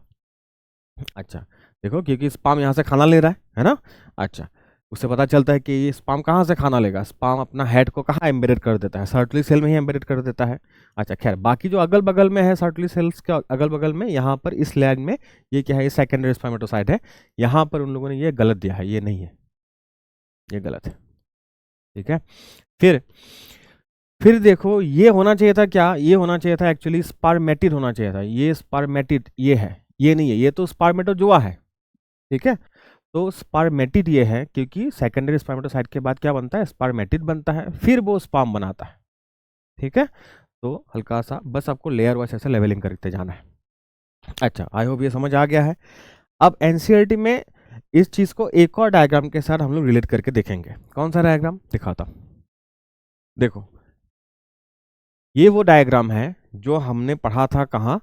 अच्छा, देखो क्योंकि स्पाम यहाँ से खाना ले रहा है ना। अच्छा, उससे पता चलता है कि ये स्पाम कहाँ से खाना लेगा, स्पाम अपना हेड को कहाँ एम्बेडेड कर देता है, सर्टुली सेल में ही एम्बेडेड कर देता है। अच्छा खैर, बाकी जो अगल बगल में है सर्टुली सेल्स के अगल बगल में, यहाँ पर इस लाइन में ये क्या है, ये सेकेंडरी स्पर्मेटोसाइट है। यहाँ पर उन लोगों ने ये गलत दिया है, ये नहीं है, ये गलत है। ठीक है, फिर फिर देखो ये होना चाहिए था क्या, ये होना चाहिए था एक्चुअली स्पर्मेटिड होना चाहिए था, ये स्पर्मेटिड ये है, ये नहीं है, ये तो स्पर्मेटोजुआ है। ठीक है, तो स्पर्मेटिड ये है क्योंकि सेकेंडरी स्पर्मेटोसाइट के बाद क्या बनता है, स्पर्मेटिड बनता है, फिर वो स्पर्म बनाता है। ठीक है, तो हल्का सा बस आपको लेयर वाइज ऐसे लेवलिंग करते जाना है। अच्छा, आई होप ये समझ आ गया है। अब एनसीईआरटी में इस चीज को एक और डायग्राम के साथ हम लोग रिलेट करके देखेंगे। कौन सा डायग्राम दिखाता हूं, देखो ये वो डायग्राम है जो हमने पढ़ा था कहाँ,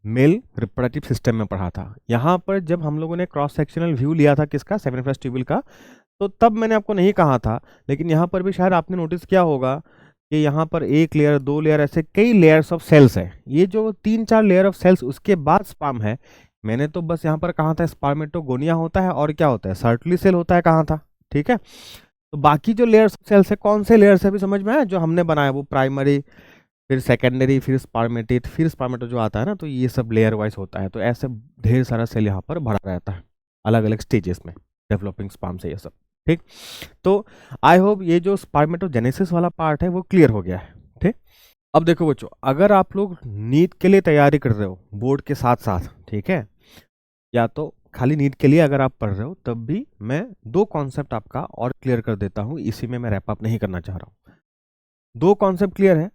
मेल रिप्रोडक्टिव सिस्टम में पढ़ा था। यहाँ पर जब हम लोगों ने क्रॉस सेक्शनल व्यू लिया था किसका, सेमिनिफरस ट्यूब्यूल का, तो तब मैंने आपको नहीं कहा था, लेकिन यहाँ पर भी शायद आपने नोटिस किया होगा कि यहाँ पर एक लेयर, दो लेयर, ऐसे कई लेयर्स ऑफ सेल्स है। ये जो 3-4 लेयर ऑफ सेल्स उसके बाद स्पर्म है। मैंने तो बस यहाँ पर कहा था स्पर्मेटोगोनिया होता है और क्या होता है, सर्टली सेल होता है, कहा था। ठीक है, तो बाकी जो लेयर्स ऑफ सेल्स है, कौन से लेयर्स है भी समझ में आया जो हमने बनाया, वो प्राइमरी, फिर सेकेंडरी, फिर स्पर्मेटेड, फिर स्पर्मेटो जो आता है ना, तो ये सब लेयर वाइज होता है। तो ऐसे ढेर सारा सेल यहाँ पर भरा रहता है अलग अलग स्टेजेस में, डेवलपिंग स्पर्म से ये सब। ठीक, तो आई होप ये जो स्पर्मेटोजेनेसिस वाला पार्ट है वो क्लियर हो गया है। ठीक, अब देखो बच्चों, अगर आप लोग नीट के लिए तैयारी कर रहे हो बोर्ड के साथ साथ, ठीक है, या तो खाली नीट के लिए अगर आप पढ़ रहे हो, तब भी मैं 2 कॉन्सेप्ट आपका और क्लियर कर देता हूँ, इसी में मैं रैप अप नहीं करना चाह रहा हूँ। 2 कॉन्सेप्ट क्लियर है,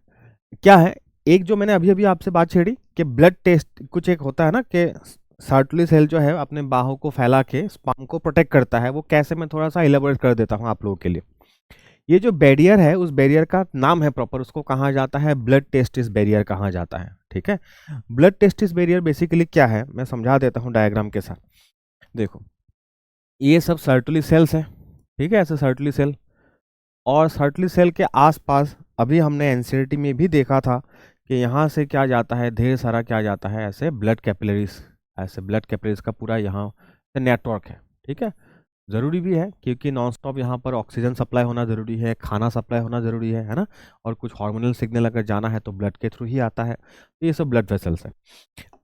क्या है, एक जो मैंने अभी अभी आपसे बात छेड़ी कि ब्लड टेस्ट कुछ एक होता है ना, कि सर्टुली सेल जो है अपने बाहों को फैला के स्पर्म को प्रोटेक्ट करता है, वो कैसे मैं थोड़ा सा इलेबोरेट कर देता हूँ आप लोगों के लिए। ये जो बैरियर है, उस बैरियर का नाम है प्रॉपर, उसको कहा जाता है ब्लड टेस्टिस बैरियर कहा जाता है। ठीक है, ब्लड टेस्टिस बैरियर बेसिकली क्या है, मैं समझा देता हूँ डायग्राम के साथ। देखो, ये सब सर्टुली सेल्स है, ठीक है, ऐसे सर्टुली सेल, और सर्टली सेल के आसपास अभी हमने एनसीईआरटी में भी देखा था कि यहाँ से क्या जाता है, ढेर सारा क्या जाता है, ऐसे ब्लड कैपिलरीज, ऐसे ब्लड कैपिलरीज का पूरा यहाँ से नेटवर्क है। ठीक है, ज़रूरी भी है क्योंकि नॉन स्टॉप यहाँ पर ऑक्सीजन सप्लाई होना ज़रूरी है, खाना सप्लाई होना ज़रूरी है ना, और कुछ हार्मोनल सिग्नल अगर जाना है तो ब्लड के थ्रू ही आता है। तो ये सब ब्लड वेसल्स है,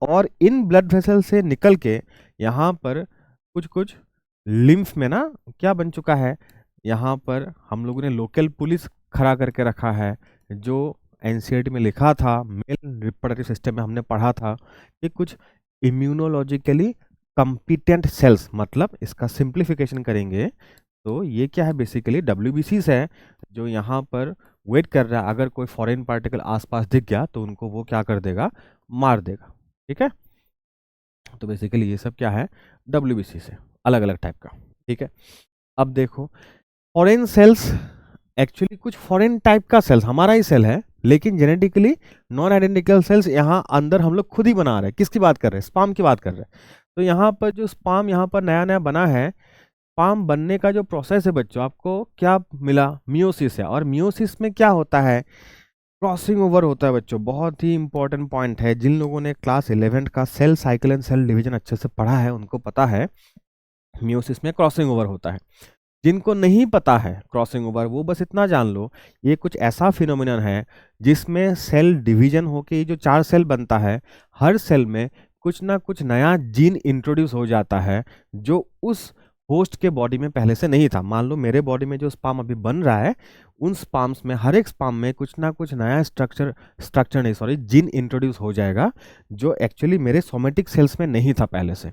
और इन ब्लड वेसल से निकल के यहाँ पर कुछ कुछ लिम्फ में ना क्या बन चुका है, यहाँ पर हम लोगों ने लोकल पुलिस खड़ा करके रखा है, जो एनसीईआरटी में लिखा था, मेल रिप्रोडक्टिव सिस्टम में हमने पढ़ा था कि कुछ इम्यूनोलॉजिकली कंपिटेंट सेल्स, मतलब इसका सिंप्लीफिकेशन करेंगे तो ये क्या है, बेसिकली WBCs है, जो यहाँ पर वेट कर रहा है, अगर कोई फॉरेन पार्टिकल आसपास दिख गया तो उनको वो क्या कर देगा, मार देगा। ठीक है, तो बेसिकली ये सब क्या है, WBC से अलग अलग टाइप का। ठीक है, अब देखो, फॉरेन सेल्स एक्चुअली कुछ फॉरेन टाइप का सेल्स हमारा ही सेल है, लेकिन जेनेटिकली नॉन आइडेंटिकल सेल्स यहाँ अंदर हम लोग खुद ही बना रहे हैं। किसकी बात कर रहे हैं, स्पर्म की बात कर रहे हैं। तो यहाँ पर जो स्पर्म यहाँ पर नया नया बना है, स्पर्म बनने का जो प्रोसेस है बच्चों, आपको क्या मिला, मियोसिस है, और मियोसिस में क्या होता है, क्रॉसिंग ओवर होता है बच्चों। बहुत ही इंपॉर्टेंट पॉइंट है, जिन लोगों ने क्लास 11 का cell cycle and cell division अच्छे से पढ़ा है उनको पता है मियोसिस में क्रॉसिंग ओवर होता है। जिनको नहीं पता है क्रॉसिंग ओवर, वो बस इतना जान लो, ये कुछ ऐसा फिनोमिनन है जिसमें सेल डिवीजन होके ये जो 4 सेल बनता है, हर सेल में कुछ ना कुछ नया जीन इंट्रोड्यूस हो जाता है जो उस होस्ट के बॉडी में पहले से नहीं था। मान लो मेरे बॉडी में जो स्पर्म अभी बन रहा है, उन स्पर्म्स में, हर एक स्पर्म में कुछ ना कुछ नया स्ट्रक्चर नहीं, सॉरी, जीन इंट्रोड्यूस हो जाएगा जो एक्चुअली मेरे सोमेटिक सेल्स में नहीं था पहले से।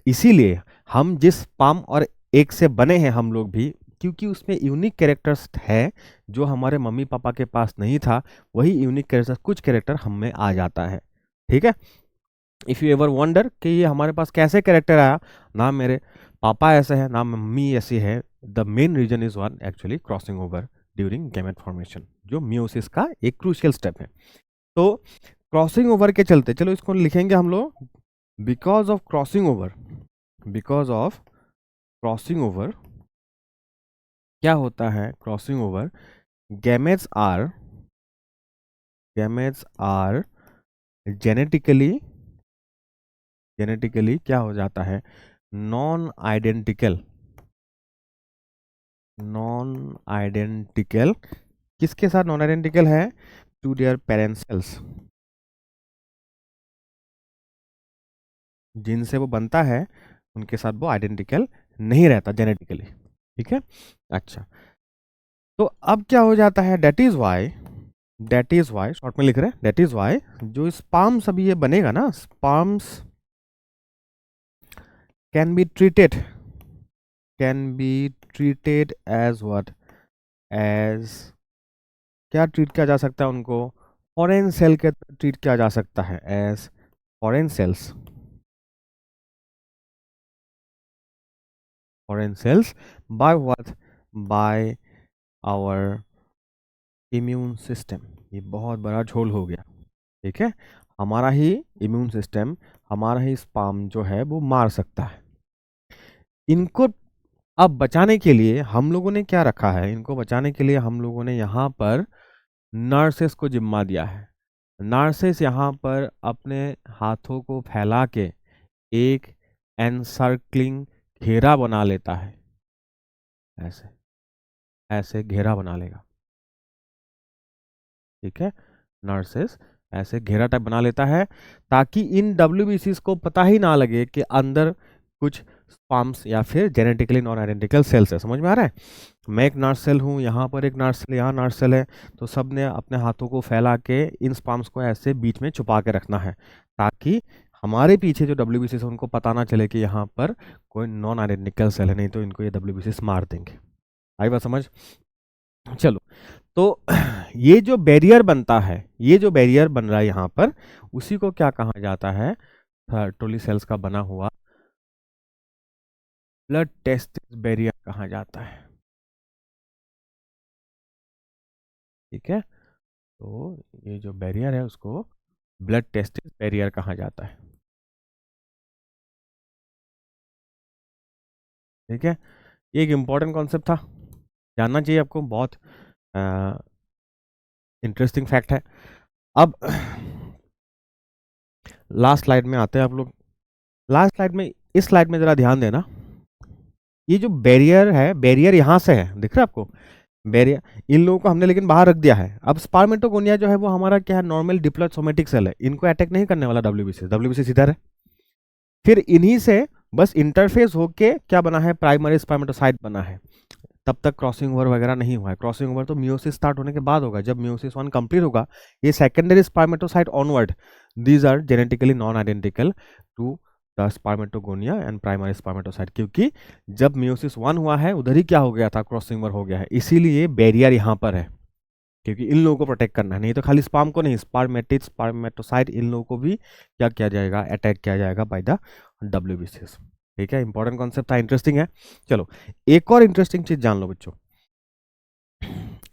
इसीलिए हम जिस स्पर्म और एग से बने हैं हम लोग भी, क्योंकि उसमें यूनिक कैरेक्टर्स है जो हमारे मम्मी पापा के पास नहीं था, वही यूनिक कैरेक्टर्स, कुछ कैरेक्टर हम में आ जाता है। ठीक है, इफ़ यू एवर वंडर कि ये हमारे पास कैसे कैरेक्टर आया, ना मेरे पापा ऐसे है ना मम्मी ऐसी है, the main reason is one actually crossing over during gamete formation, जो मियोसिस का एक क्रूशियल स्टेप है। तो क्रॉसिंग ओवर के चलते, चलो इसको लिखेंगे हम लोग, because of crossing over, because of crossing over, क्या होता है crossing over, gametes are, gametes are genetically, genetically क्या हो जाता है, नॉन आइडेंटिकल, नॉन आइडेंटिकल, किसके साथ नॉन आइडेंटिकल है, टू देयर पेरेंट सेल्स, जिनसे वो बनता है उनके साथ वो आइडेंटिकल नहीं रहता जेनेटिकली। ठीक है, अच्छा, तो अब क्या हो जाता है, दैट इज वाई शॉर्ट में लिख रहे हैं, दैट इज वाई जो स्पर्म्स अभी ये बनेगा ना, sperms can be treated, can be treated as what, as, क्या ट्रीट किया जा सकता है उनको, फॉरेन सेल के ट्रीट किया जा सकता है, as foreign cells, foreign cells by what, by our immune system, ये बहुत बड़ा झोल हो गया। ठीक है, हमारा ही इम्यून सिस्टम, हमारा ही स्पर्म जो है वो मार सकता है। इनको अब बचाने के लिए हम लोगों ने क्या रखा है, इनको बचाने के लिए हम लोगों ने यहाँ पर नर्सेस को जिम्मा दिया है। नर्सेस यहाँ पर अपने हाथों को फैला के एक एनसर्कलिंग घेरा बना लेता है, ऐसे ऐसे घेरा बना लेगा। ठीक है, नर्सेस ऐसे घेरा टाइप बना लेता है ताकि इन WBCs को पता ही ना लगे कि अंदर कुछ स्पर्म्स या फिर जेनेटिकली नॉन आइडेंटिकल सेल्स है। समझ में आ रहा है? मैं एक नर्स सेल हूँ, यहाँ पर एक नर्स सेल, यहाँ नर्स सेल है, तो सब ने अपने हाथों को फैला के इन स्पर्म्स को ऐसे बीच में छुपा के रखना है ताकि हमारे पीछे जो WBCs है उनको पता ना चले कि यहाँ पर कोई नॉन आइडेंटिकल सेल है, नहीं तो इनको ये WBCs मार देंगे। आई बात समझ? चलो, तो ये जो बैरियर बनता है, ये जो बैरियर बन रहा है यहाँ पर, उसी को क्या कहा जाता है? सर्टोली सेल्स का बना हुआ ब्लड टेस्टिस बैरियर कहा जाता है। ठीक है, तो ये जो बैरियर है उसको ब्लड टेस्टिस बैरियर कहा जाता है। ठीक है, ये एक इम्पॉर्टेंट कॉन्सेप्ट था, जानना चाहिए आपको, बहुत इंटरेस्टिंग फैक्ट है। अब लास्ट स्लाइड में आते हैं आप लोग। लास्ट स्लाइड में, इस स्लाइड में जरा ध्यान देना, ये जो बैरियर है, बैरियर यहाँ से है, दिख रहा है आपको बैरियर? इन लोगों को हमने लेकिन बाहर रख दिया है। अब स्पर्मेटोगोनिया जो है वो हमारा क्या है? नॉर्मल डिप्लॉयड सोमेटिक सेल है, इनको अटैक नहीं करने वाला WBC इधर है। फिर इन्हीं से बस इंटरफेस होके क्या बना है? प्राइमरी स्पर्मेटोसाइट बना है। तब तक क्रॉसिंग ओवर वगैरह नहीं हुआ है। क्रॉसिंग ओवर तो मियोसिस स्टार्ट होने के बाद होगा, जब मियोसिस 1 कंप्लीट होगा। ये secondary spermatocyte onward, these are genetically non identical to the spermatogonia and primary spermatocyte, क्योंकि जब मियोसिस 1 हुआ है उधर ही क्या हो गया था? क्रॉसिंग ओवर हो गया है। इसीलिए बैरियर यहाँ पर है, क्योंकि इन लोगों को प्रोटेक्ट करना है। नहीं तो खाली स्पर्म को नहीं, स्पर्मेटिड, स्पर्मेटोसाइट, इन लोगों को भी क्या किया जाएगा? अटैक किया जाएगा बाय द WBCs। ठीक है, इंपॉर्टेंट कॉन्सेप्ट था, इंटरेस्टिंग है। चलो, एक और इंटरेस्टिंग चीज जान लो बच्चों,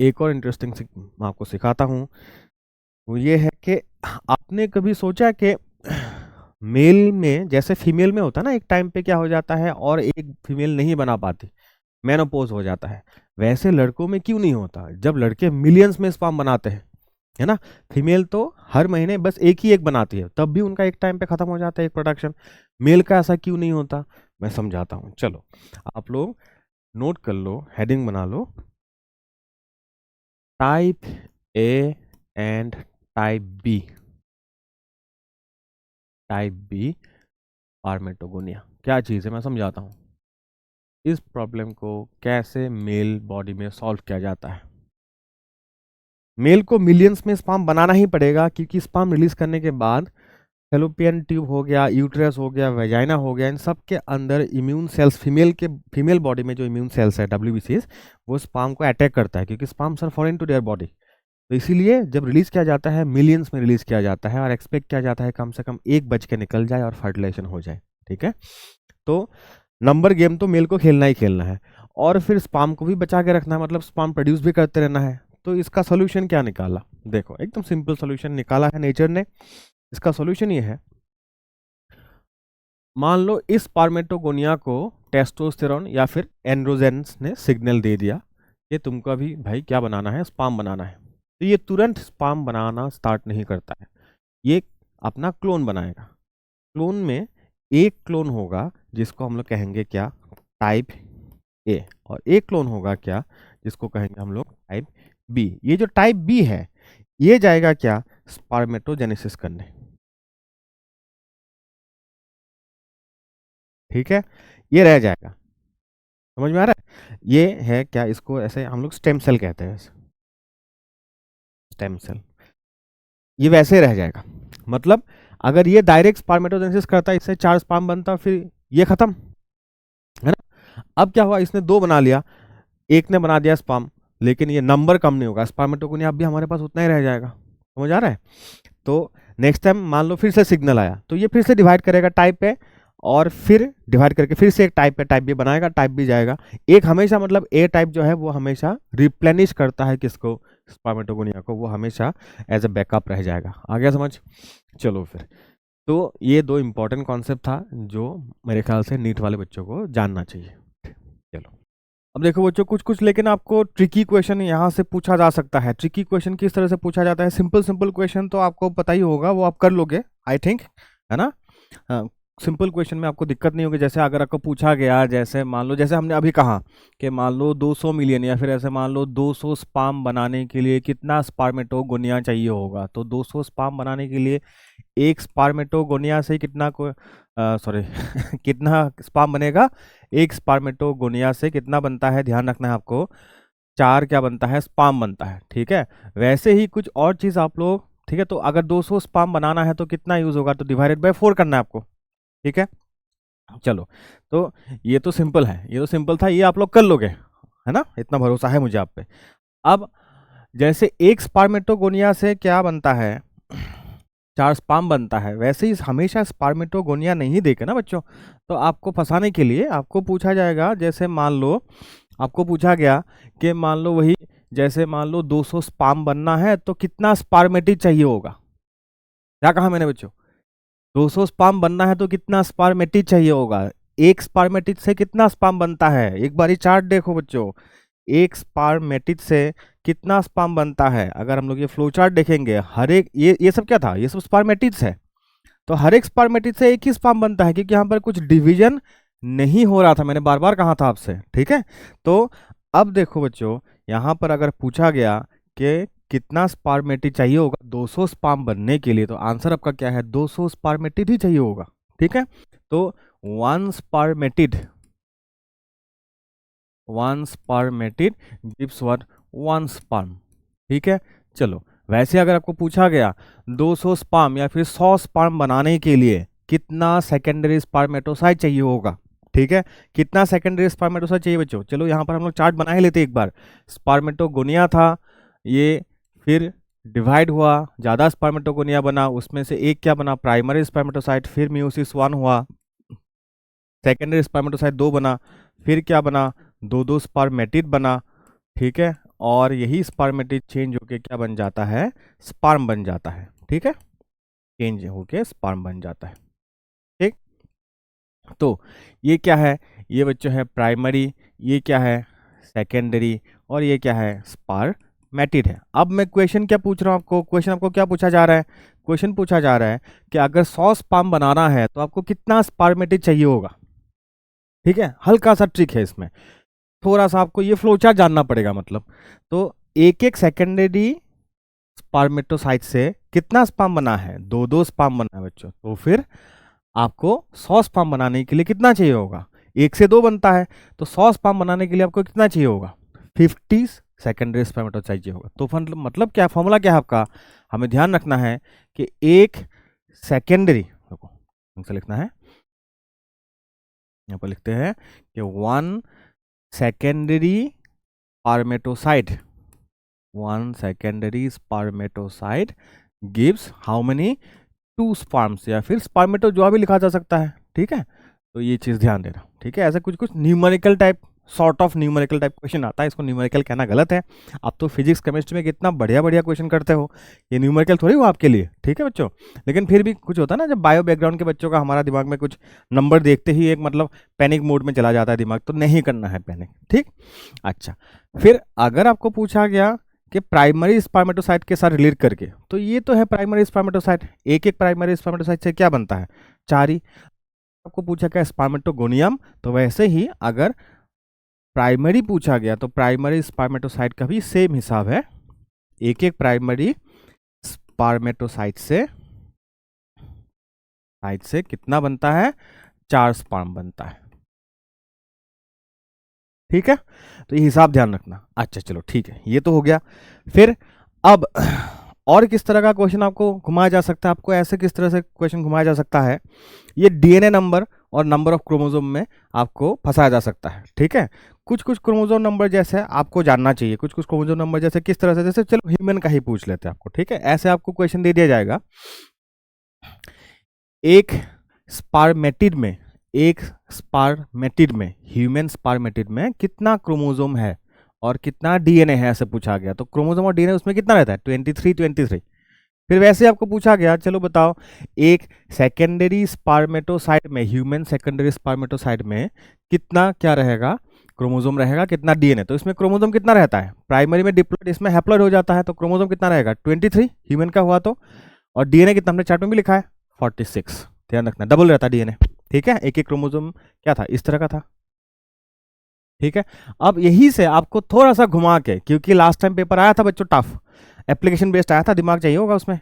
एक और इंटरेस्टिंग मैं आपको सिखाता हूं। वो ये है कि आपने कभी सोचा कि मेल में जैसे फीमेल में होता है ना, एक टाइम पे क्या हो जाता है और एक फीमेल नहीं बना पाती, मेनोपॉज हो जाता है, वैसे लड़कों में क्यों नहीं होता? जब लड़के मिलियंस में स्पर्म बनाते हैं, है ना, फीमेल तो हर महीने बस एक ही एक बनाती है, तब भी उनका एक टाइम पे खत्म हो जाता है एक प्रोडक्शन। मेल का ऐसा क्यों नहीं होता? मैं समझाता हूँ। चलो, आप लोग नोट कर लो, हेडिंग बना लो, type A and type B. Type B spermatogonia क्या चीज़ है, मैं समझाता हूँ। इस प्रॉब्लम को कैसे मेल बॉडी में सॉल्व किया जाता है। मेल को मिलियंस में स्पर्म बनाना ही पड़ेगा, क्योंकि स्पर्म रिलीज करने के बाद फैलोपियन ट्यूब हो गया, यूट्रस हो गया, वेजाइना हो गया, इन सब के अंदर इम्यून सेल्स, फीमेल बॉडी में जो इम्यून सेल्स है WBCs, वो स्पर्म को अटैक करता है, क्योंकि sperms are foreign to their body. तो इसीलिए जब रिलीज किया जाता है, मिलियंस में रिलीज किया जाता है, और एक्सपेक्ट किया जाता है कम से कम 1 बज के निकल जाए और फर्टिलाइजेशन हो जाए। ठीक है, तो नंबर गेम तो मेल को खेलना ही खेलना है, और फिर स्पर्म को भी बचा के रखना है, मतलब स्पर्म प्रोड्यूस भी करते रहना है। तो इसका सोल्यूशन क्या निकाला? देखो, एकदम सिंपल सोल्यूशन निकाला है नेचर ने। इसका सोल्यूशन ये है, मान लो इस स्पर्मेटोगोनिया को टेस्टोस्टेरोन या फिर एंड्रोजेंस ने सिग्नल दे दिया कि तुमको अभी भाई क्या बनाना है? स्पर्म बनाना है। तो ये तुरंत स्पर्म बनाना स्टार्ट नहीं करता है, ये अपना क्लोन बनाएगा। क्लोन में एक क्लोन होगा जिसको हम लोग कहेंगे क्या? टाइप ए, और एक क्लोन होगा क्या? जिसको कहेंगे हम लोग टाइप बी। ये जो टाइप बी है, ये जाएगा क्या? स्पर्मेटोजेनेसिस करने। ठीक है, ये रह जाएगा। समझ में आ रहा है? ये है क्या? इसको ऐसे हम लोग स्टेम सेल कहते हैं, स्टेम सेल। ये वैसे रह जाएगा, मतलब अगर ये डायरेक्ट स्पर्मेटोजेनेसिस करता है, इससे 4 स्पर्म बनता, फिर ये खत्म, है ना। अब क्या हुआ? इसने 2 बना लिया, एक ने बना दिया स्पर्म, लेकिन ये नंबर कम नहीं होगा, स्पर्मेटोगोनिया अब भी हमारे पास उतना ही रह जाएगा। समझ आ रहा है? तो नेक्स्ट टाइम मान लो फिर से सिग्नल आया, तो ये फिर से डिवाइड करेगा टाइप पे, और फिर डिवाइड करके फिर से एक टाइप पे टाइप बी बनाएगा, टाइप बी जाएगा। एक हमेशा मतलब ए टाइप जो है वो हमेशा रिप्लेनिश करता है किसको, स्पर्मेटोगोनिया को, वो हमेशा एज ए बैकअप रह जाएगा। आ गया समझ? चलो फिर, तो ये दो इंपॉर्टेंट कॉन्सेप्ट था जो मेरे ख्याल से नीट वाले बच्चों को जानना चाहिए। चलो अब देखो बच्चों कुछ कुछ लेकिन आपको ट्रिकी क्वेश्चन यहाँ से पूछा जा सकता है। ट्रिकी क्वेश्चन किस तरह से पूछा जाता है? सिंपल सिंपल क्वेश्चन तो आपको पता ही होगा, वो आप कर लोगे आई थिंक, है ना? सिंपल क्वेश्चन में आपको दिक्कत नहीं होगी। जैसे अगर आपको पूछा गया, जैसे मान लो जैसे हमने अभी कहा कि मान लो 200 मिलियन या फिर ऐसे मान लो 200 स्पर्म बनाने के लिए कितना स्पर्मेटोगोनिया चाहिए होगा, तो 200 स्पर्म बनाने के लिए एक स्पर्मेटोगोनिया से कितना सॉरी कितना स्पर्म बनेगा? एक स्पर्मेटोगोनिया से कितना बनता है, ध्यान रखना है आपको, 4 क्या बनता है? स्पर्म बनता है। ठीक है, वैसे ही कुछ और चीज़ आप लोग, ठीक है, तो अगर 200 स्पर्म बनाना है तो कितना यूज होगा, तो डिवाइडेड बाय 4 करना है आपको। ठीक है, चलो, तो ये तो सिंपल है, ये तो सिंपल था, ये आप लोग कर लोगे, है ना? इतना भरोसा है मुझे आप पे। अब जैसे एक स्पर्मेटोगोनिया से क्या बनता है, 4 स्पर्म बनता है, वैसे ही हमेशा स्पर्मेटोगोनिया नहीं देखे ना बच्चों, तो आपको फंसाने के लिए आपको पूछा जाएगा, जैसे मान लो आपको पूछा गया कि मान लो वही, जैसे मान लो 200 स्पर्म बनना है तो कितना स्पर्मेटिड चाहिए होगा। क्या कहा मैंने बच्चों? 200 स्पर्म बनना है तो कितना स्पर्मेटिड चाहिए होगा। एक स्पर्मेटिड से कितना स्पर्म बनता है, एक बारी चार्ट देखो बच्चों, एक स्पर्मेटिड से कितना स्पर्म बनता है। अगर हम लोग ये फ्लो चार्ट देखेंगे, हर एक ये सब क्या था, ये सब स्पर्मेटिड्स है, तो हर एक स्पर्मेटिड से एक ही स्पर्म बनता है, क्योंकि यहाँ पर कुछ डिवीजन नहीं हो रहा था, मैंने बार बार कहा था आपसे। ठीक है, तो अब देखो बच्चों, यहाँ पर अगर पूछा गया कि कितना स्पर्मेटिड चाहिए होगा 200 स्पर्म बनने के लिए, तो आंसर आपका क्या है, 200 स्पर्मेटिड ही चाहिए होगा। ठीक है, तो one spermatid gives what, one sperm. ठीक है, चलो, वैसे अगर आपको पूछा गया 200 स्पर्म या फिर 100 स्पर्म बनाने के लिए कितना सेकेंडरी स्पर्मेटोसाइट चाहिए होगा। ठीक है, कितना सेकेंडरी स्पर्मेटोसाइट चाहिए बच्चों? चलो यहाँ पर हम लोग चार्ट बना ही लेते एक बार। स्पर्मेटोगोनिया था ये, फिर डिवाइड हुआ, ज़्यादा स्पर्मेटोगोनिया बना, उसमें से एक क्या बना, प्राइमरी स्पर्मेटोसाइट, फिर म्यूसिस 1 हुआ, सेकेंडरी स्पर्मेटोसाइट 2 बना, फिर क्या बना, 2 स्पर्मेटिड बना। ठीक है, और यही स्पर्मेटिड चेंज होके क्या बन जाता है, स्पर्म बन जाता है। ठीक है, चेंज होके स्पर्म बन जाता है। ठीक, तो ये क्या है, ये बच्चों है प्राइमरी, ये क्या है सेकेंडरी, और ये क्या है स्पर्मेटिड है। अब मैं क्वेश्चन क्या पूछ रहा हूँ आपको, क्वेश्चन आपको क्या पूछा जा रहा है, क्वेश्चन पूछा जा रहा है कि अगर 100 स्पर्म बनाना है तो आपको कितना स्पर्मेटिड चाहिए होगा। ठीक है, हल्का सा ट्रिक है इसमें, थोड़ा सा आपको ये फ्लो चार्ट जानना पड़ेगा। मतलब तो एक एक सेकेंडरी स्पर्मेटोसाइट से कितना स्पर्म बना है, 2 स्पर्म बना है बच्चों, तो फिर आपको 100 स्पर्म बनाने के लिए कितना चाहिए होगा, 1 से 2 बनता है, तो 100 स्पर्म बनाने के लिए आपको कितना चाहिए होगा, 50 सेकेंडरी स्पर्मेटोसाइट चाहिए होगा। तो मतलब क्या फॉर्मूला क्या है आपका, हमें ध्यान रखना है कि एक सेकेंडरी, देखो लिखना है, यहाँ पर लिखते हैं कि 1 secondary spermatocyte gives how many, 2 sperms, या फिर स्पर्मेटो जो भी लिखा जा सकता है। ठीक है, तो ये चीज़ ध्यान देना। ठीक है, ऐसा कुछ कुछ numerical type, sort of numerical type question आता है, इसको न्यूमेरिकल कहना गलत है। आप तो फिजिक्स केमिस्ट्री में कितना बढ़िया बढ़िया क्वेश्चन करते हो, ये न्यूमेरिकल थोड़ी हो आपके लिए। ठीक है बच्चों, लेकिन फिर भी कुछ होता है ना, जब बायो बैकग्राउंड के बच्चों का हमारा दिमाग में कुछ नंबर देखते ही एक मतलब पैनिक मोड में चला जाता है दिमाग, तो नहीं करना है पैनिक। ठीक, अच्छा, फिर अगर आपको पूछा गया कि प्राइमरी स्पर्मेटोसाइट के साथ रिलेट करके, तो ये तो है प्राइमरी स्पर्मेटोसाइट, एक एक प्राइमरी स्पर्मेटोसाइट से क्या बनता है, 4 ही। आपको पूछा गया स्पर्मेटोगोनियम, तो वैसे ही अगर प्राइमरी पूछा गया तो प्राइमरी स्पर्मेटोसाइट का भी सेम हिसाब है, एक एक प्राइमरी स्पर्मेटोसाइट से कितना बनता है, 4 स्पर्म बनता है। ठीक है, तो ये हिसाब ध्यान रखना। अच्छा चलो ठीक है, ये तो हो गया। फिर अब और किस तरह का क्वेश्चन आपको घुमाया जा सकता है, आपको ऐसे किस तरह से क्वेश्चन घुमाया जा सकता है, ये डीएनए नंबर और नंबर ऑफ क्रोमोसोम में आपको फंसाया जा सकता है। ठीक है, कुछ कुछ क्रोमोसोम नंबर जैसे आपको जानना चाहिए, कुछ कुछ क्रोमोसोम नंबर जैसे किस तरह से, जैसे चलो ह्यूमन का ही पूछ लेते हैं आपको। ठीक है, ऐसे आपको क्वेश्चन दे दिया जाएगा, एक स्पर्मेटिड में एक स्पर्मेटिड में, ह्यूमन स्पर्मेटिड में कितना क्रोमोसोम है और कितना डीएनए है, ऐसे पूछा गया। तो क्रोमोसोम और डीएनए उसमें कितना रहता है, 23। फिर वैसे आपको पूछा गया, चलो बताओ, एक सेकेंडरी स्पर्मेटोसाइट में, ह्यूमन सेकेंडरी स्पर्मेटोसाइट में कितना क्या रहेगा, क्रोमोसोम रहेगा, कितना डीएनए। तो इसमें क्रोमोसोम कितना रहता है, प्राइमरी में डिप्लॉइड, इसमें हैप्लॉइड हो जाता है, तो क्रोमोसोम कितना रहेगा, 23 ह्यूमन का हुआ तो। और डीएनए कितना, हमने चार्ट में भी लिखा है 46, ध्यान रखना डबल रहता है डीएनए। ठीक है, एक एक क्रोमोसोम क्या था, इस तरह का था। ठीक है, अब यही से आपको थोड़ा सा घुमा के, क्योंकि लास्ट टाइम पेपर आया था बच्चों टफ, एप्लीकेशन बेस्ड आया था, दिमाग चाहिए होगा उसमें।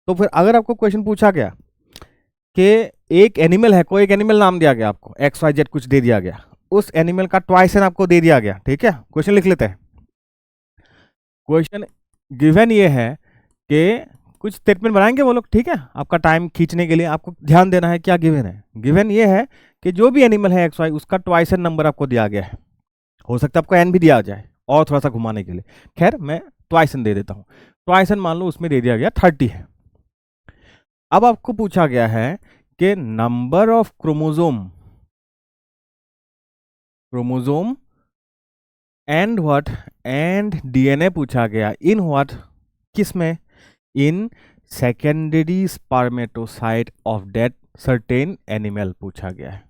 तो फिर अगर आपको क्वेश्चन पूछा गया कि एक एनिमल है, कोई एक एनिमल नाम दिया गया आपको, एक्स वाई जेड कुछ दे दिया गया, उस एनिमल का ट्वाइसन आपको दे दिया गया। ठीक है, क्वेश्चन लिख लेते हैं। क्वेश्चन गिवन ये है कि कुछ स्टेटमेंट बनाएंगे वो लोग। ठीक है, आपका टाइम खींचने के लिए आपको ध्यान देना है क्या गिवन है। गिवन ये है कि जो भी एनिमल है एक्स वाई, उसका ट्वाइसन नंबर आपको दिया गया है। हो सकता है आपको एन भी दिया जाए और थोड़ा सा घुमाने के लिए, खैर मैं ट्वाइसन दे देता हूँ। ट्वाइसन मान लो उसमें दे दिया गया 30 है। अब आपको पूछा गया है कि number of chromosome and what and DNA पूछा गया, इन व्हाट, किसमें, in secondary spermatocyte of that certain animal पूछा गया है।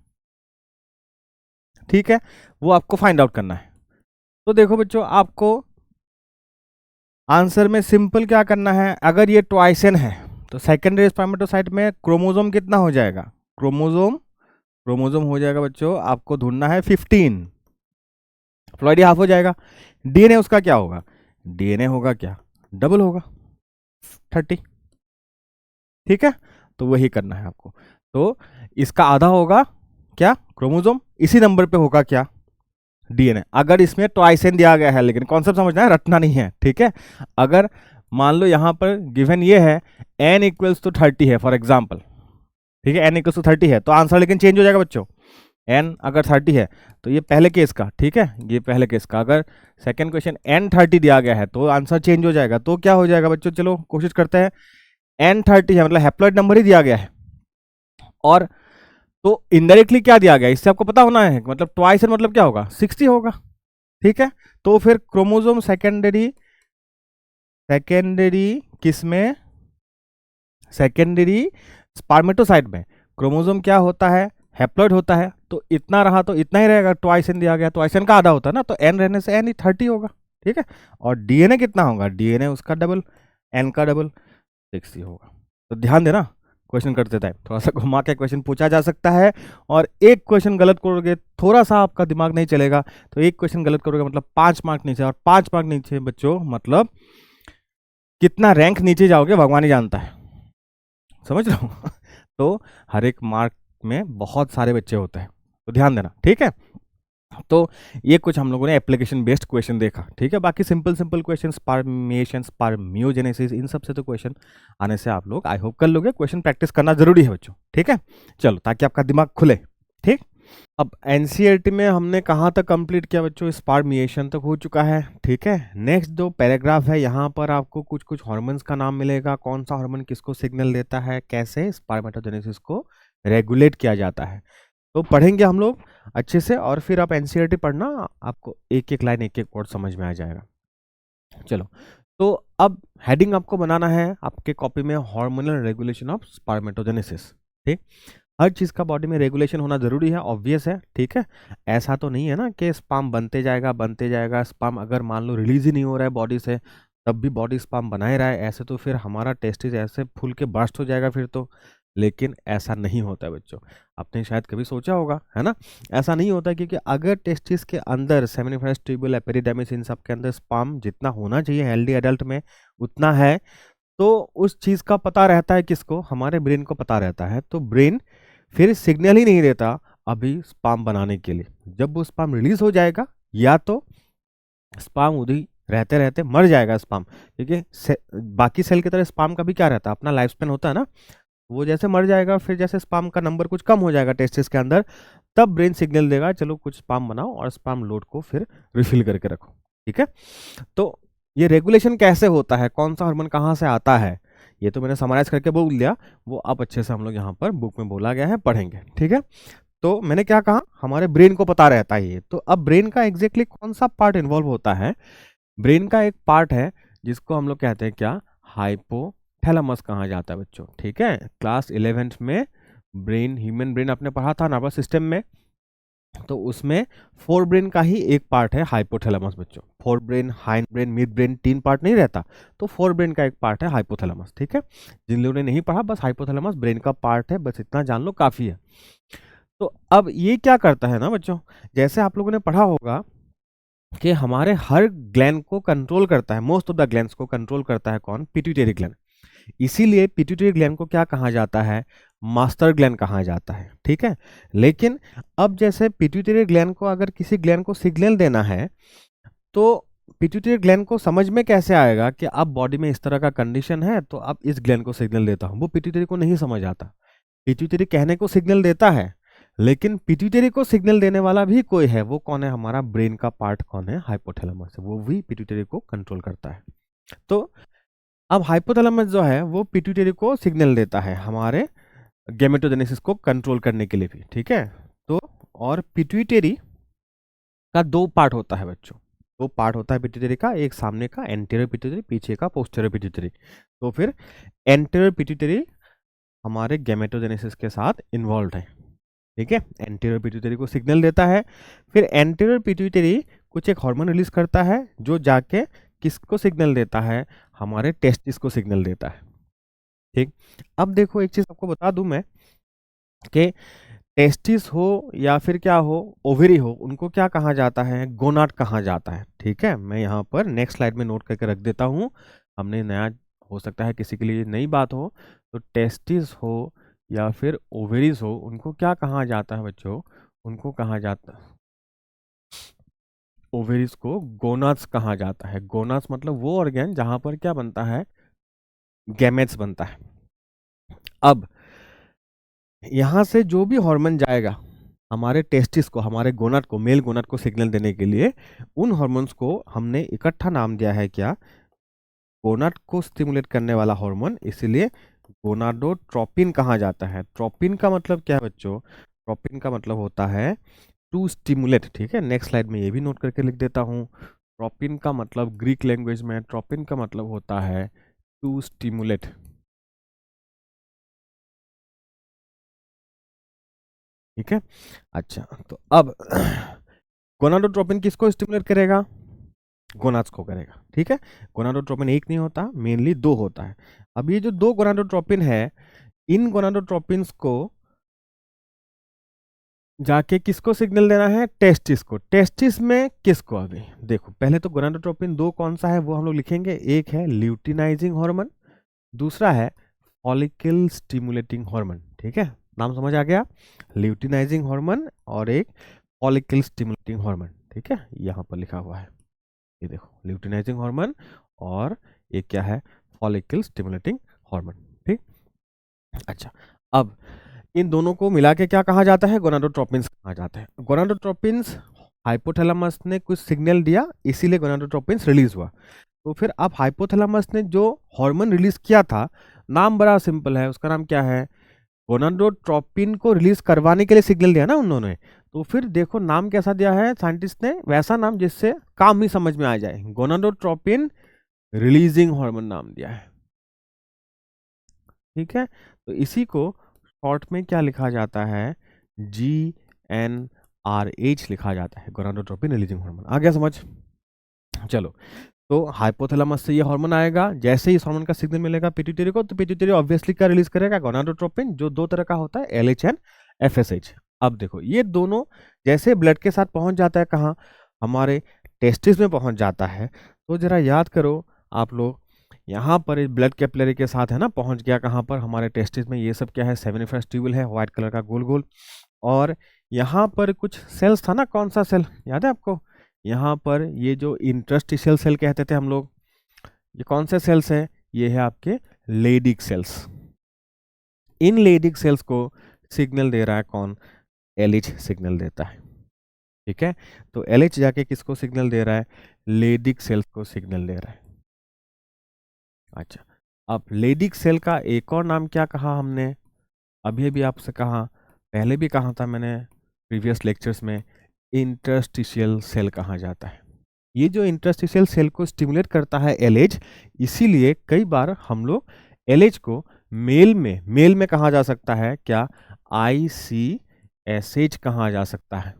ठीक है, वो आपको फाइंड आउट करना है। तो देखो बच्चों, आपको आंसर में सिंपल क्या करना है, अगर ये ट्वाइसन है तो सेकेंडरी स्पर्मेटोसाइट में क्रोमोसोम कितना हो जाएगा, क्रोमोसोम हो जाएगा बच्चों, आपको ढूंढना है 15, फ्लॉइडी हाफ हो जाएगा। डीएनए उसका क्या होगा, डीएनए होगा क्या, डबल होगा 30। ठीक है, तो वही करना है आपको। तो इसका आधा होगा क्या, क्रोमोसोम, इसी नंबर पे होगा क्या, डीएनए। अगर इसमें ट्वाइसन दिया गया है, लेकिन कॉन्सेप्ट समझना है, रटना नहीं है। ठीक है, अगर मान लो यहां पर गिवन ये है n इक्वल्स टू 30 है फॉर एग्जांपल, ठीक है, n इक्वल्स टू 30 है, तो आंसर लेकिन चेंज हो जाएगा बच्चों। n अगर 30 है तो ये पहले केस का, ठीक है, ये पहले केस का। अगर सेकंड क्वेश्चन n 30 दिया गया है तो आंसर चेंज हो जाएगा। तो क्या हो जाएगा बच्चों, चलो कोशिश करते हैं। n 30 है मतलब हैप्लॉइड नंबर ही दिया गया है, और तो इनडायरेक्टली क्या दिया गया, इससे आपको पता होना है, मतलब ट्वाइस मतलब क्या होगा, 60 होगा। ठीक है, तो फिर क्रोमोसोम सेकेंडरी किसमें, सेकेंडरी स्पर्मेटोसाइट में क्रोमोसोम क्या होता है, हैप्लॉइड होता है। तो इतना रहा तो इतना ही रहेगा, ट्वाइस एन दिया गया, ट्वाइस एन का आधा होता है ना, तो एन रहने से एन ही 30 होगा। ठीक है, और डीएनए कितना होगा, डीएनए उसका डबल, एन का डबल 60 होगा। तो ध्यान देना, क्वेश्चन करते टाइम थोड़ा सा घुमा के क्वेश्चन पूछा जा सकता है, और एक क्वेश्चन गलत करोगे थोड़ा सा आपका दिमाग नहीं चलेगा, तो एक क्वेश्चन गलत करोगे मतलब 5 मार्क नीचे, और 5 मार्क नीचे बच्चों मतलब कितना रैंक नीचे जाओगे भगवान ही जानता है, समझ रहे हो। तो हर एक मार्क में बहुत सारे बच्चे होते हैं, तो ध्यान देना। ठीक है, तो ये कुछ हम लोगों ने एप्लीकेशन बेस्ड क्वेश्चन देखा। ठीक है, बाकी सिंपल क्वेश्चन, स्पर्मिएशन, स्पर्मियोजेनेसिस, इन सब से तो क्वेश्चन आने से आप लोग आई होप कर लोगे। क्वेश्चन प्रैक्टिस करना जरूरी है बच्चों। ठीक है, चलो, ताकि आपका दिमाग खुले। ठीक, अब एनसीईआरटी में हमने कहाँ तक कंप्लीट किया बच्चों, स्पर्मिएशन तक हो चुका है। ठीक है, नेक्स्ट जो पैराग्राफ है यहाँ पर आपको कुछ हार्मोन्स का नाम मिलेगा, कौन सा हार्मोन किसको सिग्नल देता है, कैसे स्पर्मेटोजेनेसिस को रेगुलेट किया जाता है, तो पढ़ेंगे हम लोग अच्छे से। और फिर आप एनसीईआरटी पढ़ना, आपको एक एक लाइन एक एक वर्ड समझ में आ जाएगा। चलो, तो अब हेडिंग आपको बनाना है आपके कॉपी में, हार्मोनल रेगुलेशन ऑफ स्पर्मेटोजेनेसिस। ठीक, हर चीज़ का बॉडी में रेगुलेशन होना जरूरी है, ऑब्वियस है। ठीक है, ऐसा तो नहीं है ना कि स्पर्म बनते जाएगा, स्पर्म अगर मान लो रिलीज ही नहीं हो रहा है बॉडी से, तब भी बॉडी स्पर्म बनाए रहा है, ऐसे तो फिर हमारा टेस्टिस ऐसे फूल के बर्स्ट हो जाएगा फिर तो। लेकिन ऐसा नहीं होता है बच्चों, आपने शायद कभी सोचा होगा, है ना, ऐसा नहीं होता, क्योंकि अगर टेस्टिस के अंदर सेमिनिफरस ट्यूब्यूल, एपिडिडर्मिस, इन सब के अंदर स्पर्म जितना होना चाहिए हेल्दी एडल्ट में उतना है, तो उस चीज़ का पता रहता है किसको, हमारे ब्रेन को पता रहता है। तो ब्रेन फिर सिग्नल ही नहीं देता अभी स्पर्म बनाने के लिए। जब वो स्पर्म रिलीज हो जाएगा, या तो स्पर्म उधर रहते रहते मर जाएगा स्पर्म, क्योंकि बाकी सेल की तरह स्पर्म का भी क्या रहता है, अपना लाइफ स्पेन होता है ना, वो जैसे मर जाएगा, फिर जैसे स्पर्म का नंबर कुछ कम हो जाएगा टेस्टिस के अंदर, तब ब्रेन सिग्नल देगा चलो कुछ स्पर्म बनाओ, और स्पर्म लोड को फिर रिफिल करके रखो। ठीक है, तो ये रेगुलेशन कैसे होता है, कौन सा हार्मोन कहाँ से आता है, ये तो मैंने समराइज करके बोल दिया, वो आप अच्छे से हम लोग यहाँ पर बुक में बोला गया है, पढ़ेंगे। ठीक है, तो मैंने क्या कहा, हमारे ब्रेन को पता रहता है ये। तो अब ब्रेन का एग्जैक्टली कौन सा पार्ट इन्वॉल्व होता है? ब्रेन का एक पार्ट है जिसको हम लोग कहते हैं क्या, हाइपोथैलेमस कहा जाता है बच्चों। ठीक है, क्लास 11th में ब्रेन, ह्यूमन ब्रेन आपने पढ़ा था नर्वस सिस्टम में, तो उसमें फोर ब्रेन का ही एक पार्ट है हाइपोथैलेमस बच्चों। Fore brain, hind brain, mid brain, तीन पार्ट नहीं रहता, तो फोर ब्रेन का एक पार्ट है हाइपोथैलेमस। ठीक है, जिन लोगों ने नहीं पढ़ा, बस हाइपोथैलेमस ब्रेन का पार्ट है, बस इतना जान लो काफी है। तो अब ये क्या करता है ना बच्चों, जैसे आप लोगों ने पढ़ा होगा कि हमारे हर ग्लैंड को कंट्रोल करता है, मोस्ट ऑफ द ग्लैंड्स को कंट्रोल करता है कौन, पिट्यूटरी ग्लैंड। इसीलिए पिट्यूटरी ग्लैंड को क्या कहा जाता है, मास्टर ग्लैंड कहा जाता है। ठीक है, लेकिन अब जैसे पिट्यूटरी ग्लैंड को अगर किसी ग्लैंड को सिग्नल देना है, तो पिट्यूटरी ग्लैंड को समझ में कैसे आएगा कि अब बॉडी में इस तरह का कंडीशन है तो अब इस ग्लैंड को सिग्नल देता हूं, वो पिट्यूटरी को नहीं समझ आता। पिट्यूटरी कहने को सिग्नल देता है, लेकिन पिट्यूटरी को सिग्नल देने वाला भी कोई है, वो कौन है, हमारा ब्रेन का पार्ट कौन है, हाइपोथैलेमस, वो भी पिट्यूटरी को कंट्रोल करता है। तो अब हाइपोथैलेमस जो है वो पिट्यूटरी को सिग्नल देता है हमारे गैमेटोजेनेसिस को कंट्रोल करने के लिए भी। ठीक है, तो और पिट्यूटरी का दो पार्ट होता है बच्चों, दो पार्ट होता है पिट्यूटरी का, एक सामने का एंटीरियर पिट्यूटरी, पीछे का पोस्टीरियर पिट्यूटरी। तो फिर एंटीरियर पिट्यूटरी हमारे गैमेटोजेनेसिस के साथ इन्वॉल्व है। ठीक है, एंटीरियर पिट्यूटरी को सिग्नल देता है, फिर एंटीरियर पिट्यूटरी कुछ एक हार्मोन रिलीज करता है जो जाके किसको सिग्नल देता है, हमारे टेस्टिस को सिग्नल देता है। ठीक, अब देखो एक चीज आपको बता दूं मैं कि टेस्टिस हो या फिर क्या हो, ओवरी हो, उनको क्या कहा जाता है, गोनाड कहा जाता है। ठीक है, मैं यहाँ पर नेक्स्ट स्लाइड में नोट करके रख देता हूँ, हमने नया, हो सकता है किसी के लिए नई बात हो, तो टेस्टिस हो या फिर ओवेरीज हो, उनको क्या कहा जाता है बच्चों, उनको कहा जाता है, ओवेरीज को गोनाड्स कहा जाता है। गोनाड्स मतलब वो ऑर्गन जहां पर क्या बनता है, गैमेट्स बनता है। अब यहां से जो भी हार्मोन जाएगा हमारे टेस्टिस को, हमारे गोनाड को, मेल गोनाड को सिग्नल देने के लिए, उन हार्मोन्स को हमने इकट्ठा नाम दिया है क्या, गोनाड को स्टिमुलेट करने वाला हार्मोन, इसीलिए गोनाडोट्रोपिन कहा जाता है। ट्रोपिन का मतलब क्या है बच्चों, ट्रोपिन का मतलब होता है टू स्टिमुलेट। ठीक है, नेक्स्ट स्लाइड में ये भी नोट करके लिख देता हूँ। ट्रोपिन का मतलब ग्रीक लैंग्वेज में ट्रोपिन का मतलब होता है टू स्टिमुलेट। ठीक है, अच्छा, तो अब गोनाडोट्रोपिन किसको स्टिमुलेट करेगा, गोनाड्स को करेगा। ठीक है, गोनाडोट्रोपिन एक नहीं होता, मेनली दो होता है। अब ये जो दो गोनाडोट्रोपिन है, इन गोनाडोट्रोपिन्स को जाके किसको सिग्नल देना है, टेस्टिस को। टेस्टिस में किसको, अभी देखो पहले तो गोनाडोट्रोपिन दो कौन सा है वो हम लोग लिखेंगे, एक है ल्यूटिनाइजिंग हार्मोन, दूसरा है फॉलिकल स्टिमुलेटिंग हार्मोन। ठीक है, नाम समझ आ गया, ल्यूटिनाइजिंग हार्मोन और एक फॉलिकल स्टिमुलेटिंग हार्मोन। ठीक है, यहाँ पर लिखा हुआ है, ये देखो, ल्यूटिनाइजिंग हार्मोन और एक क्या है, फॉलिकल स्टिमुलेटिंग हार्मोन। ठीक, अच्छा, अब इन दोनों को मिला के क्या कहा जाता है, गोनाडोट्रोपिन्स कहा जाता है। गोनाडोट्रोपिन्स, हाइपोथैलेमस ने कुछ सिग्नल दिया, इसीलिए गोनाडोट्रोपिन्स रिलीज हुआ। तो फिर अब हाइपोथैलेमस ने जो हार्मोन रिलीज किया था, नाम बड़ा सिंपल है, उसका नाम क्या है, गोनाडोट्रोपिन को रिलीज करवाने के लिए सिग्नल दिया ना उन्होंने। तो फिर देखो नाम कैसा दिया है साइंटिस्ट ने, वैसा नाम जिससे काम ही समझ में आ जाए, गोनाडोट्रोपिन रिलीजिंग हार्मोन नाम दिया है। ठीक है, तो इसी को शॉर्ट में क्या लिखा जाता है, GnRH लिखा जाता है, गोनाडोट्रोपिन रिलीजिंग हार्मोन। आ गया समझ, चलो, तो हाइपोथैलेमस से ये हार्मोन आएगा, जैसे ही इस हार्मोन का सिग्नल मिलेगा पिट्यूटरी को, तो पिट्यूटरी ऑब्वियसली क्या रिलीज करेगा, गोनाडोट्रोपिन, जो दो तरह का होता है, LH एंड FSH। अब देखो ये दोनों जैसे ब्लड के साथ पहुंच जाता है कहाँ, हमारे टेस्टिस में पहुंच जाता है। तो जरा याद करो आप लोग, यहाँ पर ब्लड कैपिलरी के साथ है ना, पहुंच गया कहाँ पर, हमारे टेस्टिस में। ये सब क्या है, सेमिनिफरस ट्यूबुल है, व्हाइट कलर का गोल गोल, और यहाँ पर कुछ सेल्स था ना, कौन सा सेल याद है आपको, यहाँ पर ये जो इंटरस्टिशियल सेल कहते थे हम लोग, ये कौन से सेल्स हैं, ये है आपके लेडिक सेल्स। इन लेडिक सेल्स को सिग्नल दे रहा है कौन, LH सिग्नल देता है। ठीक है, तो LH जाके किसको सिग्नल दे रहा है, लेडिक सेल्स को सिग्नल दे रहा है। अच्छा, अब लेडिक सेल का एक और नाम क्या कहा हमने, अभी अभी आपसे कहा, पहले भी कहा था मैंने, प्रीवियस लेक्चर्स में इंटरस्टिशियल सेल कहा जाता है। ये जो इंटरस्टिशियल सेल को स्टिमुलेट करता है एलएच, इसीलिए कई बार हम लोग एलएच को मेल में कहा जा सकता है क्या, ICSH कहा जा सकता है।